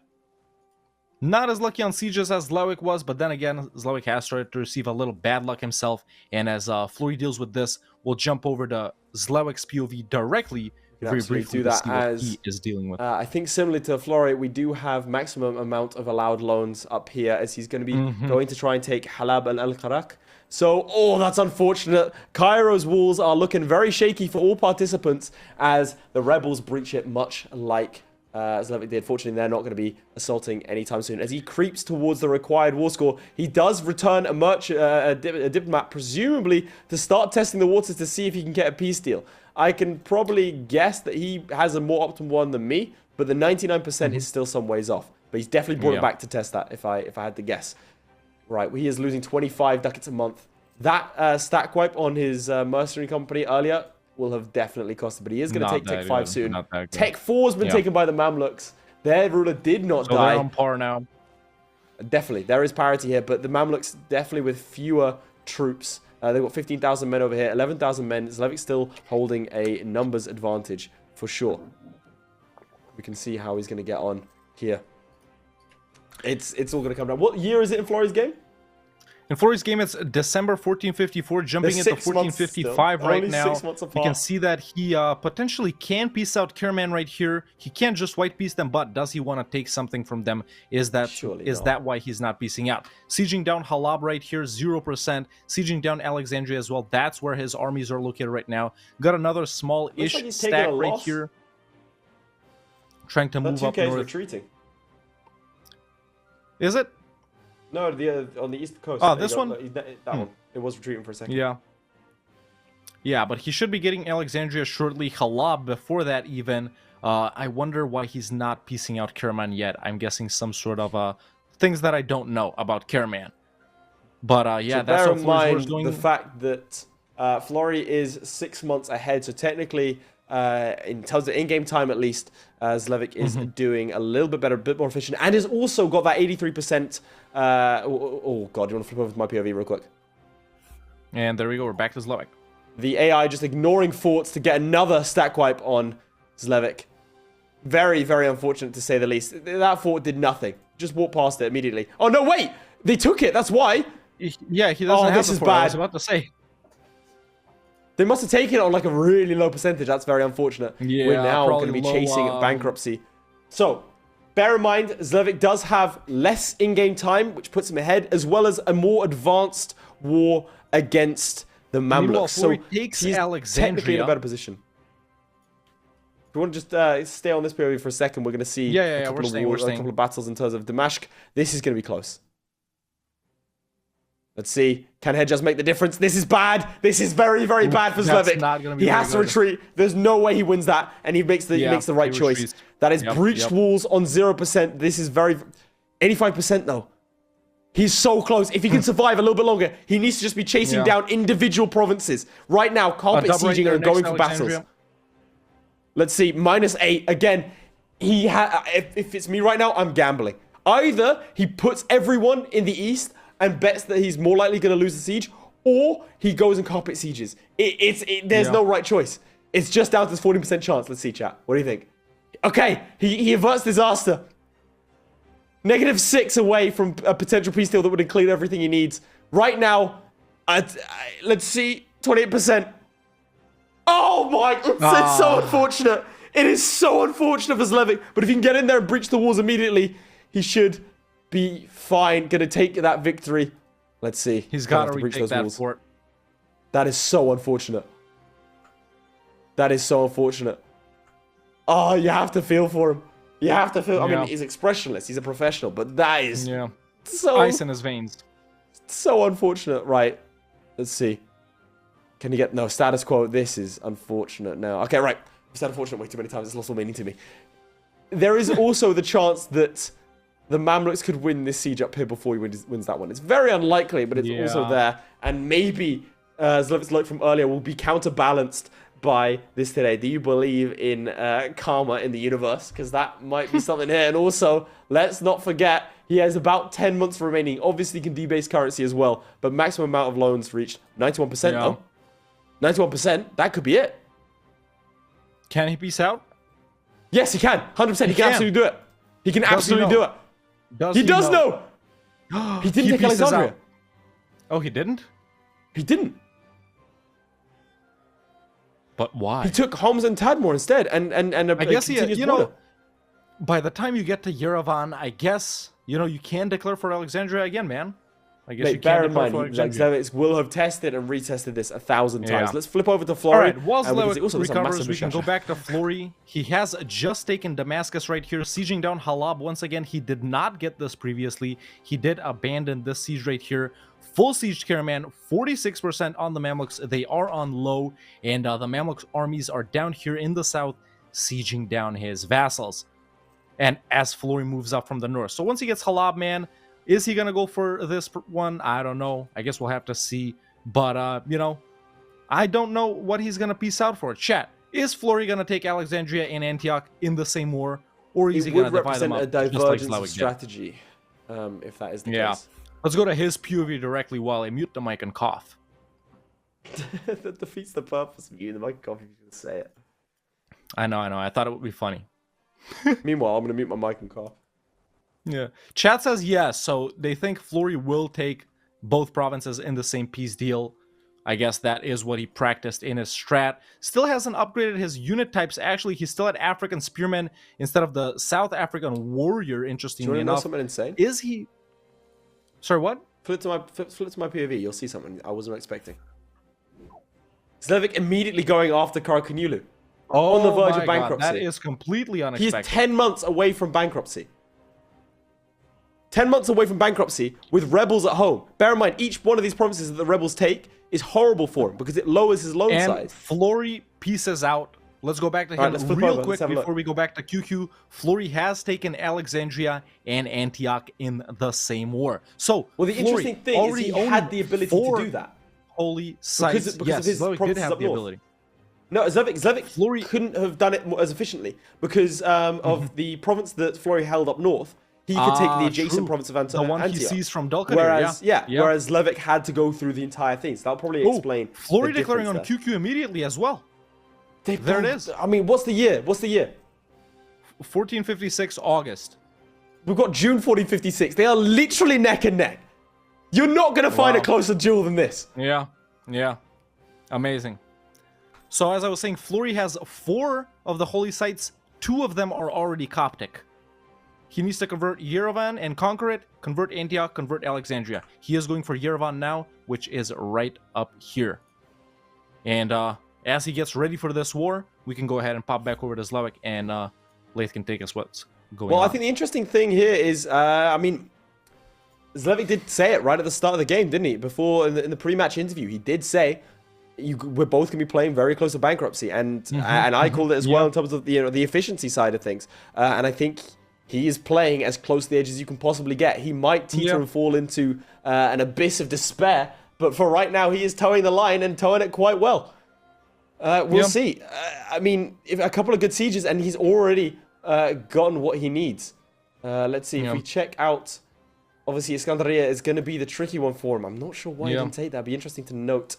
Not as lucky on sieges as Zlewikk was, but then again, Zlewikk has started to receive a little bad luck himself. And as Flurry deals with this, we'll jump over to Zlewick's POV directly. Very briefly do that to see what as he is dealing with. I think similar to Florry, we do have maximum amount of allowed loans up here, as he's going to be going to try and take Halab and El Karak. So, that's unfortunate. Cairo's walls are looking very shaky for all participants as the rebels breach it, much like Zlewikk did. Fortunately, they're not going to be assaulting anytime soon. As he creeps towards the required war score, he does return a diplomat, presumably to start testing the waters to see if he can get a peace deal. I can probably guess that he has a more optimal one than me, but the 99% is still some ways off. But he's definitely brought it back to test that, if I had to guess. Right, he is losing 25 ducats a month. That stack wipe on his mercenary company earlier will have definitely cost him, but he is going to take Tech 5 soon. Tech 4 has been taken by the Mamluks. Their ruler did not die. They're on par now. Definitely, there is parity here, but the Mamluks definitely with fewer troops. They've got 15,000 men over here, 11,000 men. Zlewikk still holding a numbers advantage for sure. We can see how he's going to get on here. It's all going to come down. What year is it in Florry's game? In Florry's game, it's December 1454, jumping into 1455 right now. You can see that he potentially can piece out Karaman right here. He can't just white piece them, but does he want to take something from them? Is that why he's not piecing out? Sieging down Halab right here, 0%. Sieging down Alexandria as well. That's where his armies are located right now. Got another small-ish stack right here. Trying to move up north. Retreating. Is it? No, on the east coast. Oh, this one? That one. It was retreating for a second. Yeah. Yeah, but he should be getting Alexandria shortly. Halab before that even. I wonder why he's not piecing out Karaman yet. I'm guessing some sort of things that I don't know about Karaman. But yeah, so that's how Florry's going. The fact that Florry is 6 months ahead, so technically, in terms of in-game time at least, Zlewikk is doing a little bit better, a bit more efficient, and has also got that 83%. Oh god, do you want to flip over to my POV real quick? And there we go, we're back to Zlewikk. The AI just ignoring forts to get another stack wipe on Zlewikk. Very, very unfortunate to say the least. That fort did nothing. Just walked past it immediately. Oh no, wait! They took it, that's why! Yeah, he doesn't have this the is fort, bad. I was about to say. They must have taken it on like a really low percentage. That's very unfortunate. Yeah, we're now going to be chasing bankruptcy. So, bear in mind, Zlewikk does have less in-game time, which puts him ahead, as well as a more advanced war against the Mamluks. So he's technically in a better position. If you want to just stay on this period for a second, we're going to see a couple of battles in terms of Damashq. This is going to be close. Let's see. Can Hedjas make the difference? This is bad. This is very, very bad for Zlewikk. He has to retreat. There's no way he wins that, and he makes the right choice. That is breached walls on 0%. This is very 85% though. He's so close. If he can survive a little bit longer, he needs to just be chasing down individual provinces. Right now, carpet sieging and going for battles. Let's see. -8 again. If it's me right now, I'm gambling. Either he puts everyone in the east and bets that he's more likely going to lose the siege, or he goes and carpet sieges. There's no right choice. It's just down to this 40% chance. Let's see, chat. What do you think? Okay, he averts disaster. -6 away from a potential peace deal that would include everything he needs. Right now, let's see, 28%. Oh my, it's so unfortunate. It is so unfortunate for Zlewikk, but if he can get in there and breach the walls immediately, he should be fine. Gonna take that victory. Let's see. He's got to retake that fort. That is so unfortunate. That is so unfortunate. Oh, you have to feel for him. You have to feel. I mean, he's expressionless. He's a professional, but that is so ice in his veins. So unfortunate. Right. Let's see. Can you get status quo? This is unfortunate now. Okay, right. I've said unfortunate way too many times. It's lost all meaning to me. There is also the chance that the Mamluks could win this siege up here before he wins that one. It's very unlikely, but it's also there. And maybe Zlewick's luck from earlier will be counterbalanced by this today. Do you believe in karma in the universe? Because that might be something here. And also, let's not forget, he has about 10 months remaining. Obviously, he can debase currency as well. But maximum amount of loans reached 91% though. 91%, that could be it. Can he peace out? Yes, he can. 100%. He can absolutely do it. He can absolutely do it. He does know! He didn't take pieces Alexandria. out. Oh, he didn't? He didn't. But why? He took Homs and Tadmor instead, and I guess he, continuous you border. know, by the time you get to Yerevan, I guess, you know, you can declare for Alexandria again, man. I guess you Mate, can bear in declare mind, for Alexandria. Zlewikk will have tested and retested this 1,000 times. Yeah. Let's flip over to All Florry. right, while because it also Zlewikk does a recovers, massive we can go Mushasha. back to Florry. He has just taken Damascus right here, sieging down Halab once again. He did not get this previously. He did abandon this siege right here. Full siege caravan, 46% on the Mamluks. They are on low, and the Mamluk armies are down here in the south, sieging down his vassals. And as Florry moves up from the north. So once he gets Halab, man, is he going to go for this one? I don't know. I guess we'll have to see. But, you know, I don't know what he's going to piece out for. Chat, is Florry going to take Alexandria and Antioch in the same war? Or is he It going would to divide them represent up a just like divergence of Zlewikk did? strategy, if that is the Yeah. case. Let's go to his POV directly while I mute the mic and cough. That defeats the purpose of you. The mic coffee is going to say it. I know. I thought it would be funny. Meanwhile, I'm going to mute my mic and cough. Yeah. Chat says yes, so they think Florry will take both provinces in the same peace deal. I guess that is what he practiced in his strat. Still hasn't upgraded his unit types. Actually, he's still at African Spearman instead of the South African Warrior, Do you interestingly want to know enough. something insane? Is he... Sorry, what? Flip to my POV. You'll see something I wasn't expecting. Zlewikk immediately going after Karakanulu. Oh, On the verge of my God, bankruptcy. that is completely He unexpected. is 10 months away from bankruptcy. 10 months away from bankruptcy with rebels at home. Bear in mind, each one of these provinces that the rebels take is horrible for him because it lowers his loan And size. Florry pieces out. Let's go back to All right, him let's flip real over. quick Let's have a look. before we go back to QQ. Florry has taken Alexandria and Antioch in the same war. So, Well, the Florry interesting thing is already he owned had the ability four to do that. holy sites. because Yes, of his Zlewikk did provinces have up the north. ability. No, Zlewikk Florry- couldn't have done it as efficiently because of the province that Florry held up north. He could take the adjacent True. province of The one he Antioch. sees from Dulcadir, Whereas, yeah. whereas Zlewikk had to go through the entire thing. So that'll probably Oh, explain. Florry the declaring on difference QQ immediately as well. there. there it is. I mean, what's the year? 1456 August. We've got June 1456. They are literally neck and neck. You're not going to find a Wow. closer duel than this. Yeah. Amazing. So as I was saying, Florry has 4 of the holy sites. 2 of them are already Coptic. He needs to convert Yerevan and conquer it, convert Antioch, convert Alexandria. He is going for Yerevan now, which is right up here. And as he gets ready for this war, we can go ahead and pop back over to Zlewikk, and Laith can take us what's going on. Well, I think the interesting thing here is, I mean, Zlewikk did say it right at the start of the game, didn't he? Before, in the pre-match interview, he did say, we're both going to be playing very close to bankruptcy. And I called it as well in terms of the efficiency side of things. And I think he is playing as close to the edge as you can possibly get. He might teeter and fall into an abyss of despair. But for right now, he is towing the line and towing it quite well. We'll see. I mean, if a couple of good sieges, and he's already gotten what he needs. Let's see. If we check out, obviously, Iskandaria is going to be the tricky one for him. I'm not sure why he didn't take that. It'd be interesting to note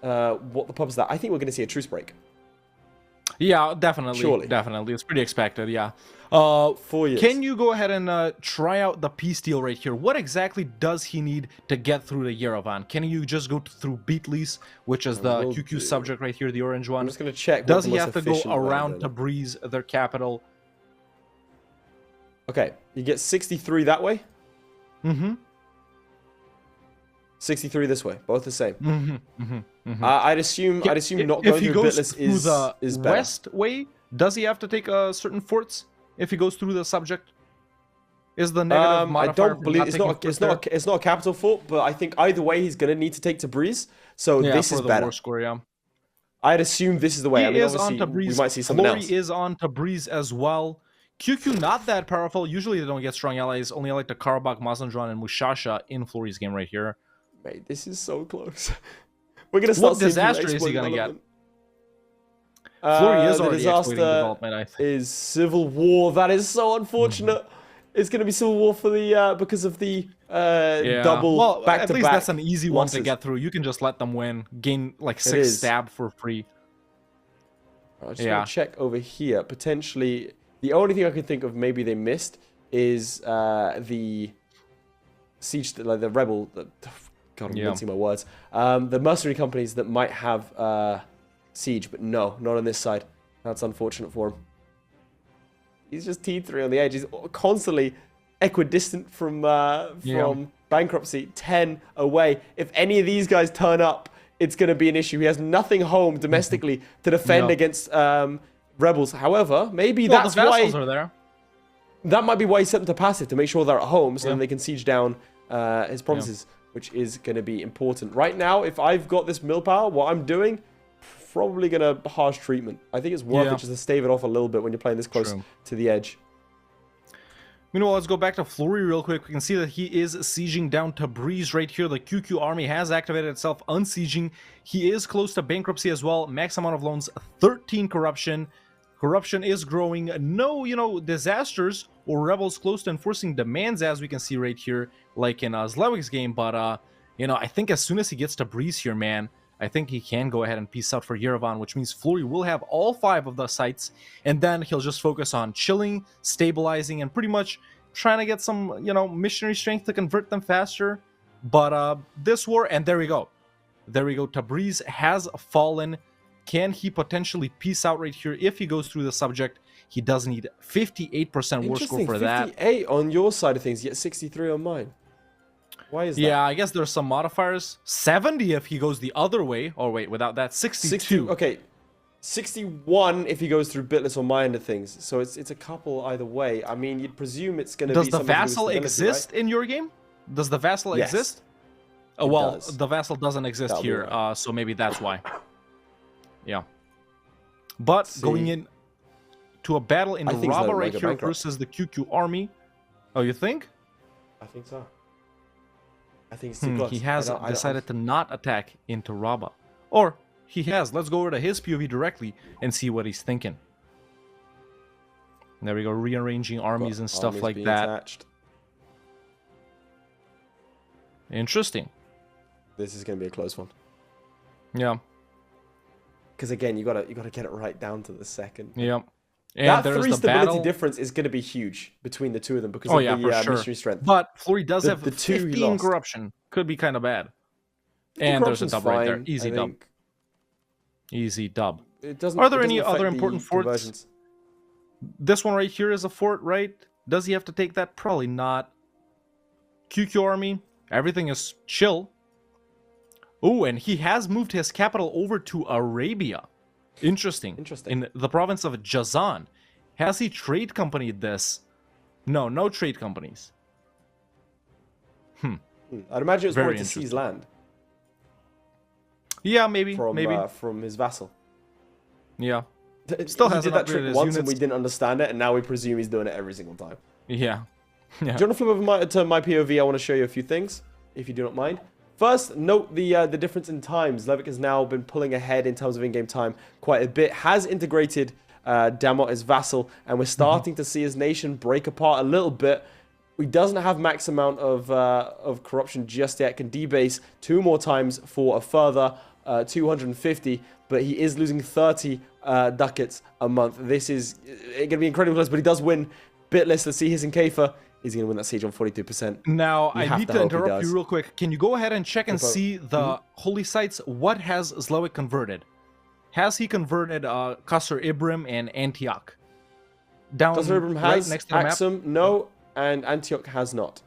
what the purpose of that. I think we're going to see a truce break. Yeah, definitely. Surely. Definitely. It's pretty expected, yeah. 4 years. Can you go ahead and try out the peace deal right here? What exactly does he need to get through the Yerevan? Can you just go through Beatlis, which is the QQ subject right here, the orange one? I'm just going to check. Does he have to go around Tabriz, their capital? Okay, you get 63 that way. Mm-hmm. 63 this way. Both the same. I'd assume not if going he through goes Bitless through the is better. west way, does he have to take certain forts if he goes through the subject? Is the negative I modifier don't for believe taking forts there? it's not a capital fort, but I think either way he's going to need to take Tabriz. So this for is the better. war score, yeah. I'd assume this is the way. He I mean, is on obviously, Tabriz. we might see something Florry else. is on Tabriz as well. QQ not that powerful. Usually they don't get strong allies. Only like the Karabakh, Mazandran, and Mushasha in Florry's game right here. Mate, this is so close. We're going to start What seeing disaster is he exploit going to get? development. Florry is The already exploiting disaster development, I think. is civil war. That is so unfortunate. It's going to be civil war for the because of the double well, back at to least back. that's an easy one to losses. get through. You can just let them win, gain like 6 is. stab for free. I just want to check over here. Potentially, the only thing I can think of maybe they missed is the siege, like the rebel. God, I'm mincing my words. The mercenary companies that might have siege, but no, not on this side. That's unfortunate for him. He's just T3 on the edge. He's constantly equidistant from bankruptcy, 10 away. If any of these guys turn up, it's going to be an issue. He has nothing home domestically to defend against rebels. However, maybe that's the why are there. That might be why he set them to passive, to make sure they're at home, so then they can siege down his provinces, which is going to be important. Right now, if I've got this mill power, what I'm doing, probably going to harsh treatment. I think it's worth it just to stave it off a little bit when you're playing this close to the edge. Meanwhile, let's go back to Flurry real quick. We can see that he is sieging down Tabriz right here. The QQ army has activated itself, unsieging. He is close to bankruptcy as well. Max amount of loans, 13 corruption. Corruption is growing. No, disasters or rebels close to enforcing demands, as we can see right here, like in Zlewikk's game. But, I think as soon as he gets Tabriz here, man, I think he can go ahead and peace out for Yerevan, which means Flurry will have all 5 of the sites, and then he'll just focus on chilling, stabilizing, and pretty much trying to get some, missionary strength to convert them faster. But this war, and there we go. There we go. Tabriz has fallen. Can he potentially peace out right here if he goes through the subject? He does need 58% war score for that. 58 on your side of things, yet 63 on mine. Why is that? Yeah, I guess there's some modifiers. 70 if he goes the other way. Oh, wait, without that, 62. Okay, 61 if he goes through bitless or my end of things. So it's a couple either way. I mean, you'd presume it's going to be... Does the vassal exist in your game? Does the vassal exist? Oh, well, the vassal doesn't exist here, so maybe that's why. Yeah. But going in to a battle in Rabba right here versus the QQ army. Oh, you think? I think so. I think it's too close. He has decided to not attack into Rabba. Or he has. Let's go over to his POV directly and see what he's thinking. There we go, rearranging armies and stuff like that. Attached. Interesting. This is going to be a close one. Yeah. Because again, you gotta get it right down to the second. Yeah. And that 3 stability difference is going to be huge between the two of them because of the missionary strength. But Flurry does have the 15 corruption. Could be kind of bad. And there's a dub right there. Easy dub. Easy dub. Are there any other important forts? This one right here is a fort, right? Does he have to take that? Probably not. QQ army. Everything is chill. Oh, and he has moved his capital over to Arabia. Interesting. In the province of Jazan. Has he trade companied this? No trade companies. I'd imagine it was more to seize land. Yeah, maybe. From his vassal. Yeah. Still he did that trick once and we didn't understand it, and now we presume he's doing it every single time. Yeah. Do you want to flip over to my POV? I want to show you a few things, if you do not mind. First, note the difference in time. Zlewikk has now been pulling ahead in terms of in-game time quite a bit. Has integrated Damot as vassal, and we're starting to see his nation break apart a little bit. He doesn't have max amount of corruption just yet. Can debase 2 more times for a further 250, but he is losing 30 ducats a month. This is going to be incredibly close, but he does win bitless. Let's see his in Kafir. He's going to win that siege on 42%. Now, I need to interrupt you real quick. Can you go ahead and check and see the holy sites? What has Zlewikk converted? Has he converted Qasr Ibrim and Antioch? Down Qasr Ibrim has, next to the Axum, map? No, and Antioch has not.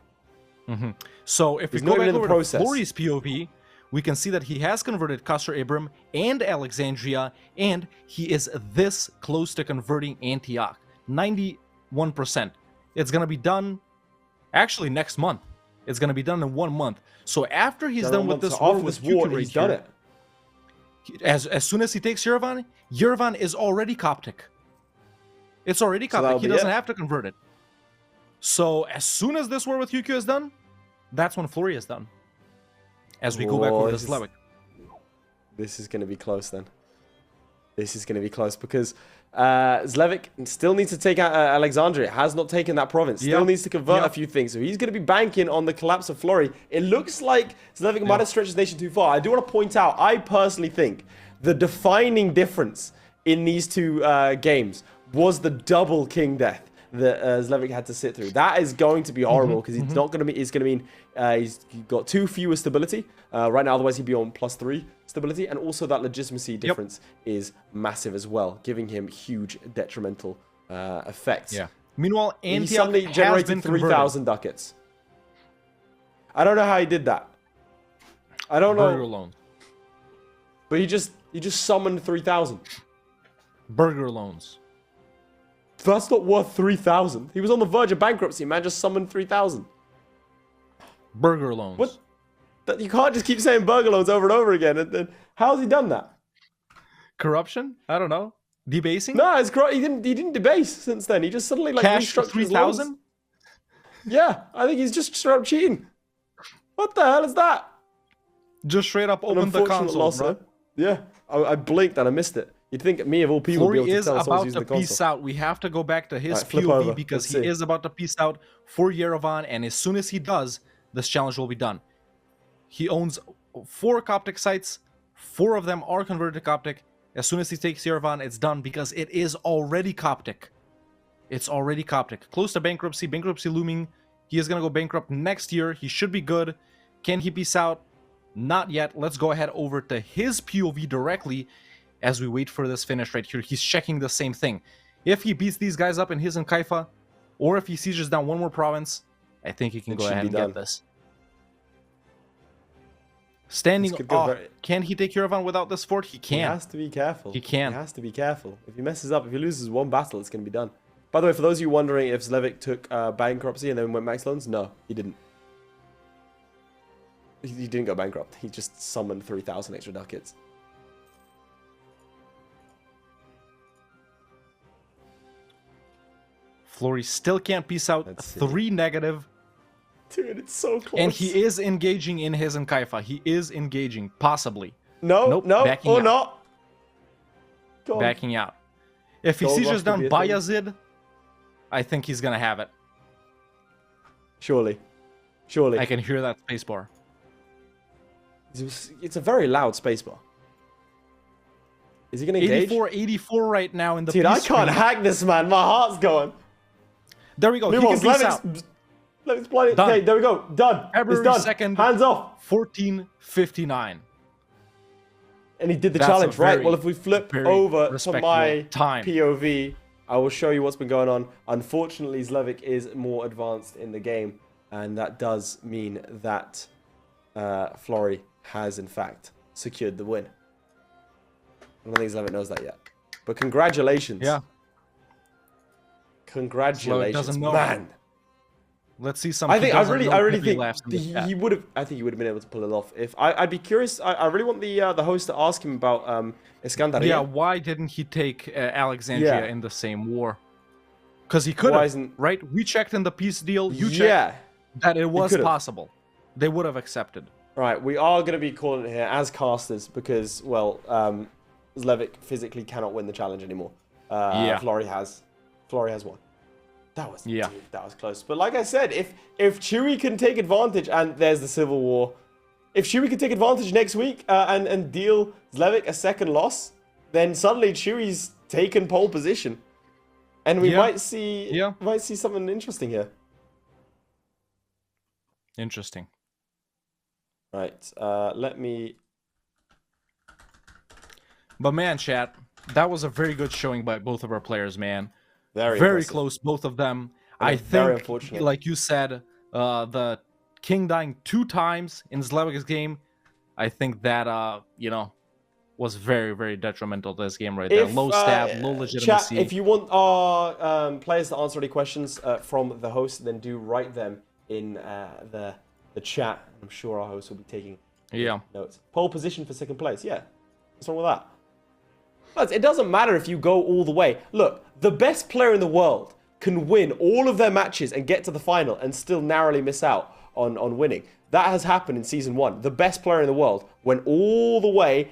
So if we go back over to Flurry's POV, we can see that he has converted Qasr Ibrim and Alexandria, and he is this close to converting Antioch. 91%. It's going to be done... Actually, next month. It's going to be done in 1 month. So after he's done with this war, he's done it. As soon as he takes Yerevan, Yerevan is already Coptic. It's already Coptic. He doesn't have to convert it. So as soon as this war with QQ is done, that's when Flurry is done. As we go back over to Zlewikk. This is going to be close then. This is going to be close because Zlewikk still needs to take out Alexandria. Has not taken that province. Still needs to convert a few things. So he's going to be banking on the collapse of Flurry. It looks like Zlewikk might have stretched his nation too far. I do want to point out, I personally think the defining difference in these two games was the double King Death. that Zlewikk had to sit through. That is going to be horrible because it's not going to be. It's going to mean he's got 2 fewer stability right now. Otherwise, he'd be on +3 stability, and also that legitimacy difference is massive as well, giving him huge detrimental effects. Yeah. Meanwhile, He Antioch suddenly has generated been 3,000 ducats. I don't know how he did that. I don't Burger know, loans. but he just summoned 3,000. Burger loans. That's not worth 3,000. He was on the verge of bankruptcy, man. Just summoned 3,000. Burger loans. What? You can't just keep saying burger loans over and over again. And how has he done that? Corruption? I don't know. Debasing? No, it's he didn't debase since then. He just suddenly like Cash for restructured his loans. 3,000? Yeah, I think he's just straight up cheating. What the hell is that? Just straight up An open the unfortunate console, loss, bro. huh? Yeah, I blinked and I missed it. You'd think me of all people would be Florry able to is tell someone's about using to the console. peace out. We have to go back to his Alright, flip POV over. because Let's he see. is about to peace out for Yerevan, and as soon as he does, this challenge will be done. He owns 4 Coptic sites. 4 of them are converted to Coptic. As soon as he takes Yerevan, it's done because it is already Coptic. It's already Coptic. Close to bankruptcy. Bankruptcy looming. He is going to go bankrupt next year. He should be good. Can he peace out? Not yet. Let's go ahead over to his POV directly as we wait for this finish right here. He's checking the same thing. If he beats these guys up in his and Kaifa, or if he sieges down one more province, I think he can It go should ahead be and done. get this. Standing This could go off. very- Can he take Yerevan without this fort? He He can. has to be careful. He can. He has to be careful. If he messes up, if he loses one battle, it's going to be done. By the way, for those of you wondering if Zlewikk took bankruptcy and then went max loans, no, he didn't. He didn't go bankrupt. He just summoned 3,000 extra ducats. Florry still can't peace out. Let's see. 3 negative. Dude, it's so close. And he is engaging in his and Kaifa. He is engaging, possibly. No, Nope, no, backing or out. not. Go on. Backing out. If he Gold sieges rush could down be a thing. Bayazid, I think he's gonna have it. Surely. Surely. I can hear that spacebar. It's a very loud spacebar. Is he going to engage? 84 right now in the Dude, I peace can't screen. hack this, man. My heart's going. There we go. He Meanwhile, can peace out. Zlewick's blinded. Done. Okay, there we go. Done. February it's done. 2nd. Hands off. 1459. And he did the That's a challenge, right? very, Well, if we flip very over to respectable my time. POV, I will show you what's been going on. Unfortunately, Zlewikk is more advanced in the game, and that does mean that Florry has, in fact, secured the win. I don't think Zlewikk knows that yet. But congratulations. Yeah. Congratulations, doesn't know. man. Let's see some. I think I really heavy think laughs in the chat. he would have. I think he would have been able to pull it off. If I'd be curious. I really want the host to ask him about Iskandaria. Yeah, why didn't he take Alexandria Yeah. in the same war? Because he could Why have, isn't- right? We checked in the peace deal. You checked Yeah. that it was could've. possible. They would have accepted. Right. We are going to be calling it here as casters because, well, Zlewikk physically cannot win the challenge anymore. Yeah. Florry has won. That was Yeah. dude, that was close. But like I said, if Chewie can take advantage, and there's the Civil War, if Chewie can take advantage next week and deal Zlewikk a second loss, then suddenly Chewie's taken pole position, and we Yeah. might see Yeah. something interesting here. Interesting. Right. Let me. But man, chat, that was a very good showing by both of our players, man. Very impressive. Close, both of them. And I very think, unfortunate. like you said, the king dying 2 times in Zlewick's game, I think that was very, very detrimental to this game right there. Low stab, low legitimacy. Chat, if you want our players to answer any questions from the host, then do write them in the chat. I'm sure our host will be taking notes. Pole position for second place. Yeah. What's wrong with that? Lads, it doesn't matter if you go all the way. Look, the best player in the world can win all of their matches and get to the final and still narrowly miss out on winning. That has happened in Season 1. The best player in the world went all the way,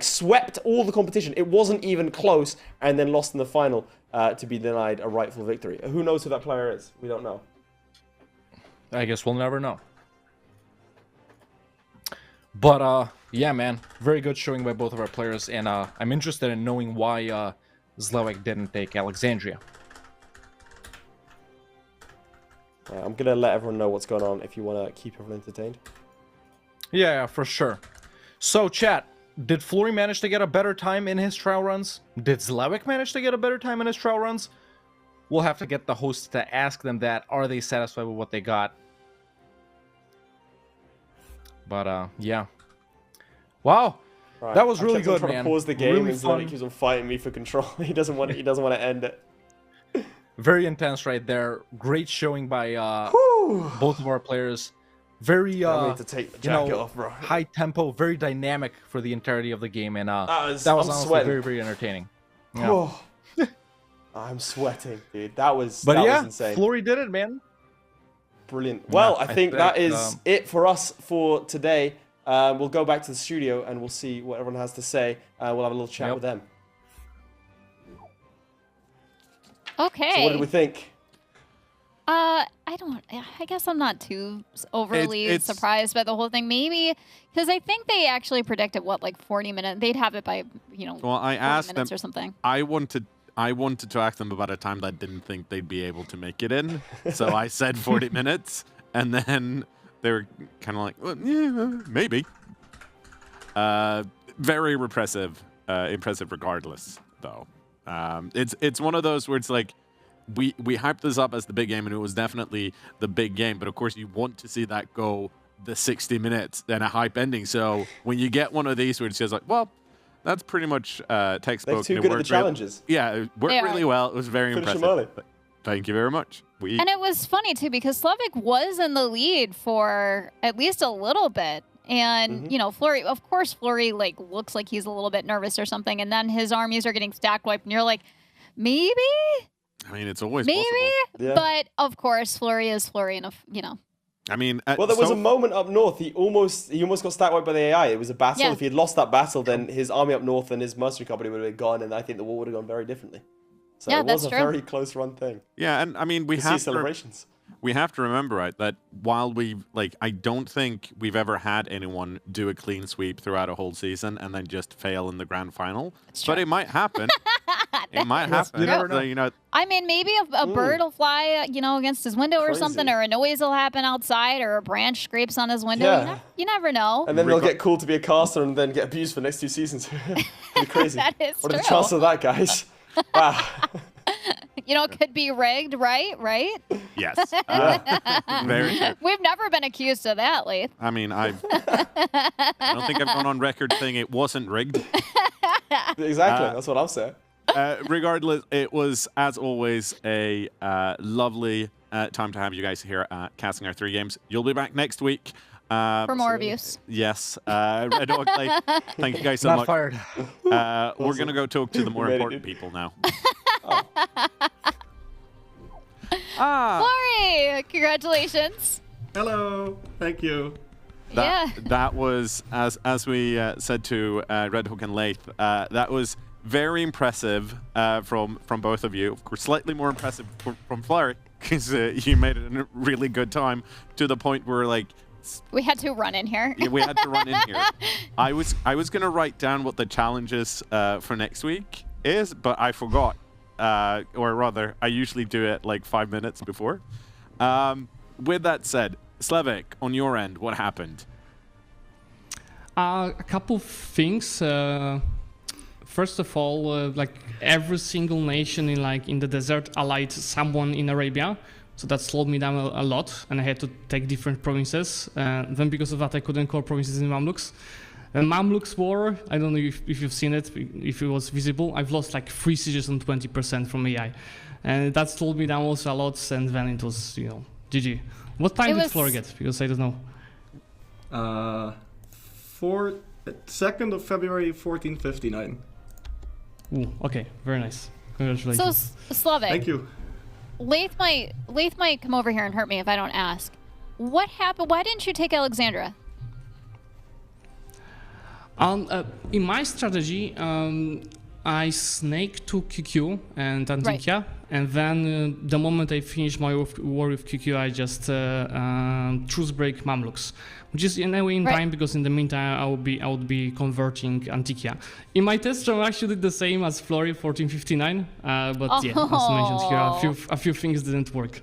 swept all the competition. It wasn't even close, and then lost in the final to be denied a rightful victory. Who knows who that player is? We don't know. I guess we'll never know. But, yeah, man. Very good showing by both of our players. And I'm interested in knowing why Zlewikk didn't take Alexandria. I'm going to let everyone know what's going on if you want to keep everyone entertained. Yeah, for sure. So, chat, did Flurry manage to get a better time in his trial runs? Did Zlewikk manage to get a better time in his trial runs? We'll have to get the host to ask them that. Are they satisfied with what they got? But, yeah. Wow. Right. That was really good, I'm man. To pause the game Really and fun. Zlewikk keeps on fighting me for control. He doesn't want to end it. Very intense right there. Great showing by both of our players. Very I need to take the jacket off, bro. high tempo, very dynamic for the entirety of the game, and that was I'm honestly sweating. very, very entertaining. Yeah. Oh, I'm sweating, dude. That was insane. Flurry did it, man. Brilliant. Well, Yeah, I think that is it for us for today. We'll go back to the studio and we'll see what everyone has to say. We'll have a little chat with them. Okay. So what did we think? I guess I'm not too overly surprised by the whole thing. Maybe because I think they actually predicted like 40 minutes. They'd have it by Well, I 40 asked minutes them or something. I wanted to ask them about a time that I didn't think they'd be able to make it in. So I said 40 minutes, and then they were kind of like, well, yeah, maybe. Very impressive regardless, though. It's one of those where it's like, we hyped this up as the big game, and it was definitely the big game. But of course, you want to see that go the 60 minutes, then a hype ending. So when you get one of these where it's just like, well, that's pretty much textbook. They're too good at the challenges. It worked really well. It was very impressive. Early. Thank you very much. And it was funny too because Zlewikk was in the lead for at least a little bit. And, Flurry, of course, Flurry looks like he's a little bit nervous or something. And then his armies are getting stack wiped. And you're like, maybe? I mean, it's always maybe. possible. Yeah. But, of course, Flurry is Flurry enough, I mean, well, there was a moment up north. He almost got stack wiped by the AI. It was a battle. Yeah. If he had lost that battle, then his army up north and his mercenary company would have been gone, and I think the war would have gone very differently. So it was a very close run thing. Yeah, and I mean, we have celebrations. We have to remember, right, that while I don't think we've ever had anyone do a clean sweep throughout a whole season and then just fail in the grand final. But it might happen. It might happen. You never know. I mean, maybe a bird will fly, against his window or something, or a noise will happen outside, or a branch scrapes on his window. Yeah. You never know. And then they'll get called to be a caster and then get abused for the next 2 seasons. It'd be crazy. That is what are true. the chances of that, guys? Wow. It could be rigged, right? Yes. Very true. We've never been accused of that, Leith. I mean, I don't think I've gone on record saying it wasn't rigged. Exactly. That's what I'm saying. Regardless, it was, as always, a lovely time to have you guys here at Casting Our 3 Games. You'll be back next week. For more reviews. Yes. Red Dog, thank you guys so much. Fired. We're going to go talk to the more important people now. Flurry, congratulations. Hello. Thank you. That was, as we said to Red Hook and Leith, that was very impressive from both of you. Of course, slightly more impressive from Flurry, because you made it in a really good time, to the point where, we had to run in here. Yeah, we had to run in here. I was going to write down what the challenges for next week is, but I forgot. Or rather, I usually do it 5 minutes before. With that said, Zlewikk, on your end, what happened? A couple of things. First of all, every single nation in the desert allied someone in Arabia. So that slowed me down a lot, and I had to take different provinces. Then because of that, I couldn't call provinces in Mamluks. Mamluks war, I don't know if you've seen it, if it was visible. I've lost 3 sieges and 20% from AI. And that slowed me down also a lot, and then it was, GG. What time did Florry get? Because I don't know. 2nd of February, 1459. Ooh, okay, very nice. Congratulations. So, Zlewikk. Thank you. Leith might come over here and hurt me if I don't ask. What happened? Why didn't you take Alexandria? In my strategy, I snake to QQ and Antikia, and then the moment I finish my war with QQ, I just truce break Mamluks, which is in a way in time, because in the meantime I would be converting Antikia. In my test run, I actually did the same as Flurry 1459, but yeah, as mentioned here, a few things didn't work.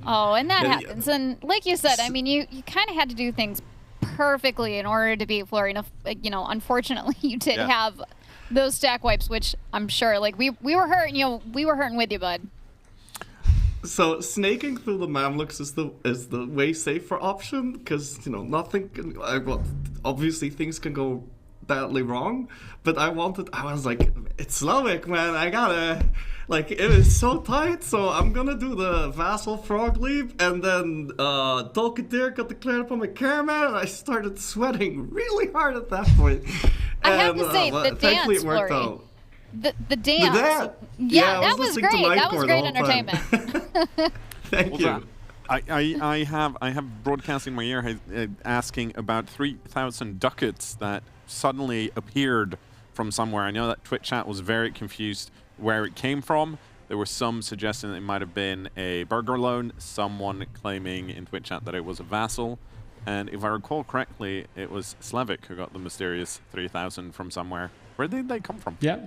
Oh, and that Yeah, happens. And like you said, I mean, you kind of had to do things perfectly in order to beat Flurry. You know, unfortunately, you did have those stack wipes, which I'm sure, like, we were hurting, you know, we were hurting with you, bud. So snaking through the Mamluks is the way safer option, because, you know, nothing can, obviously things can go badly wrong, but I was like, it's Zlewikk, man, I gotta, like, it is so tight, so I'm gonna do the Vassal Frog Leap, and then Dolkadir got declared upon my Caraman, and I started sweating really hard at that point. I have to say, the dance, it worked Flurry. out. The dance. Yeah, that was great. That was great entertainment. Thank you. I have broadcasting in my ear asking about 3,000 ducats that suddenly appeared from somewhere. I know that Twitch chat was very confused where it came from. There were some suggesting that it might have been a burger loan, someone claiming in Twitch chat that it was a vassal, and if I recall correctly, it was Zlewikk who got the mysterious 3,000 from somewhere. Where did they come from? Yeah.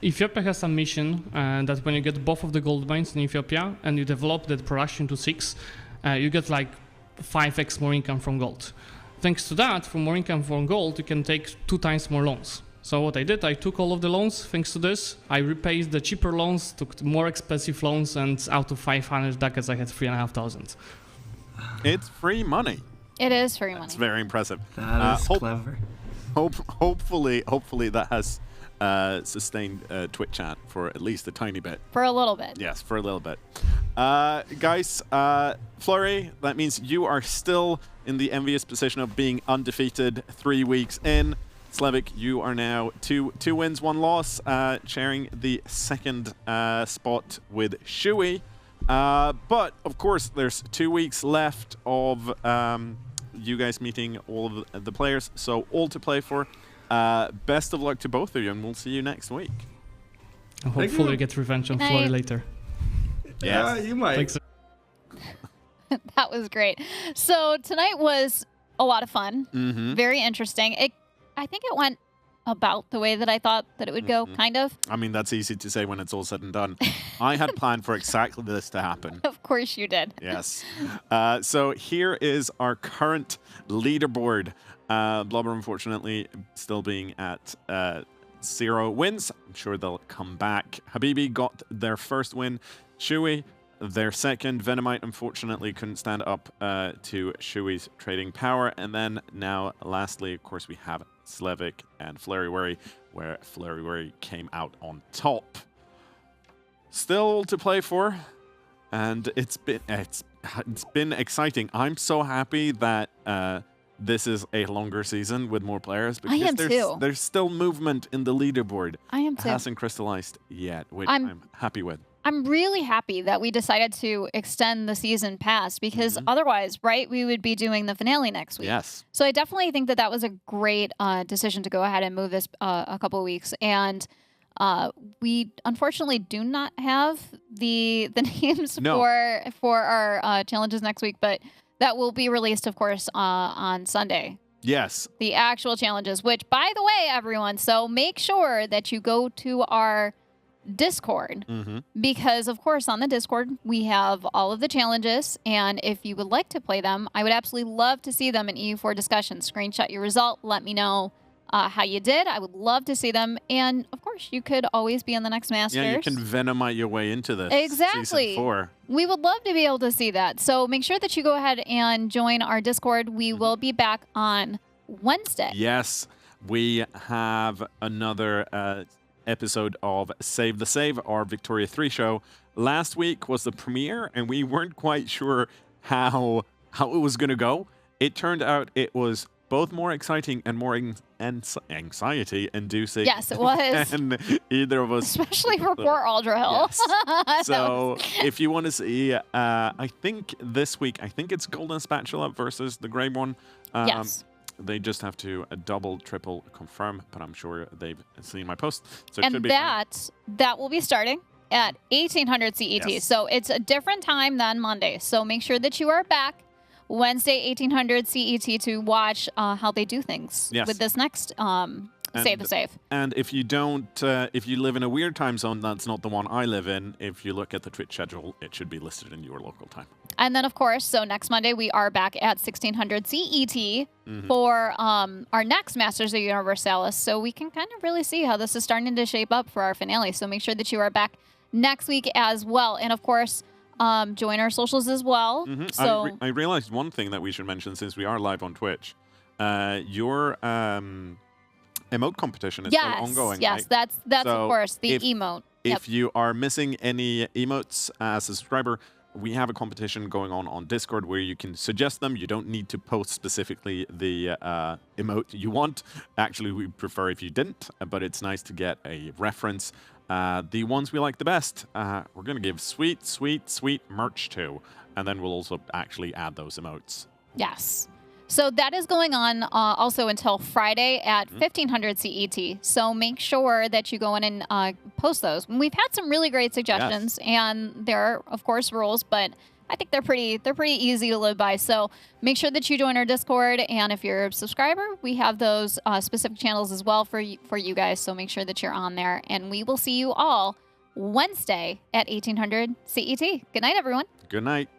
Ethiopia has a mission that when you get both of the gold mines in Ethiopia and you develop that production to 6, you get like 5x more income from gold. Thanks to that, for more income from gold, you can take 2 times more loans. So what I did, I took all of the loans. Thanks to this, I repaid the cheaper loans, took more expensive loans, and out of 500 ducats, I had 3,500. It's free money. It is free money. It's very impressive. That is clever. Hopefully that has sustained Twitch chat for at least a tiny bit. For a little bit. Yes, for a little bit. Guys, Flurry, that means you are still in the envious position of being undefeated 3 weeks in. Zlewikk, you are now two wins, 1 loss, sharing the second spot with Shui. But, of course, there's 2 weeks left of you guys meeting all of the players, so all to play for. Best of luck to both of you, and we'll see you next week. Hopefully you get revenge on Flurry later. Yeah, you might. Thanks. That was great. So tonight was a lot of fun. Very interesting. I think it went about the way that I thought that it would go, kind of. I mean, that's easy to say when it's all said and done. I had planned for exactly this to happen. Of course you did. Yes. So here is our current leaderboard. Blubber, unfortunately, still being at 0 wins. I'm sure they'll come back. Habibi got their first win. Shui, their second. Vennomite, unfortunately, couldn't stand up to Shui's trading power. And then now, lastly, of course, we have Zlewikk and Florryworry, where Florryworry came out on top. Still to play for, and it's been exciting. I'm so happy that this is a longer season with more players, because there's still movement in the leaderboard. I am too. It hasn't crystallized yet, which I'm happy with. I'm really happy that we decided to extend the season past, because otherwise, right, we would be doing the finale next week. Yes. So I definitely think that was a great decision to go ahead and move this a couple of weeks. And we unfortunately do not have the names for our challenges next week, but that will be released, of course, on Sunday. Yes. The actual challenges, which, by the way, everyone, so make sure that you go to our Discord, because, of course, on the Discord, we have all of the challenges, and if you would like to play them, I would absolutely love to see them in EU4 discussions. Screenshot your result. Let me know how you did. I would love to see them, and, of course, you could always be in the next Masters. Yeah, you can Vennomite your way into this. Exactly. Season 4. We would love to be able to see that, so make sure that you go ahead and join our Discord. We will be back on Wednesday. Yes, we have another episode of Save the Save, our Victoria 3 show. Last week was the premiere, and we weren't quite sure how it was going to go. It turned out it was both more exciting and more anxiety-inducing. Yes, it was. And either of us. Especially for poor Aldrahill. Yes. So if you want to see, I think this week, it's Golden Spatula versus the Grey one. Yes. They just have to double, triple confirm, but I'm sure they've seen my post. So it and should be that will be starting at 1800 CET. Yes. So it's a different time than Monday. So make sure that you are back Wednesday, 1800 CET to watch how they do things with this next Save the save. And if you don't, if you live in a weird time zone, that's not the one I live in. If you look at the Twitch schedule, it should be listed in your local time. And then, of course, so next Monday we are back at 1600 CET for our next Masters of Universalis. So we can kind of really see how this is starting to shape up for our finale. So make sure that you are back next week as well. And of course, join our socials as well. So I realized one thing that we should mention since we are live on Twitch. Your emote competition is still ongoing. Yes, right? that's So of course the emote. If you are missing any emotes as a subscriber, we have a competition going on Discord where you can suggest them. You don't need to post specifically the emote you want. Actually, we prefer if you didn't, but it's nice to get a reference. The ones we like the best, we're going to give sweet, sweet, sweet merch to, and then we'll also actually add those emotes. Yes. So that is going on also until Friday at 1500 CET. So make sure that you go in and post those. We've had some really great suggestions, and there are, of course, rules, but I think they're pretty easy to live by. So make sure that you join our Discord, and if you're a subscriber, we have those specific channels as well for you guys. So make sure that you're on there, and we will see you all Wednesday at 1800 CET. Good night, everyone. Good night.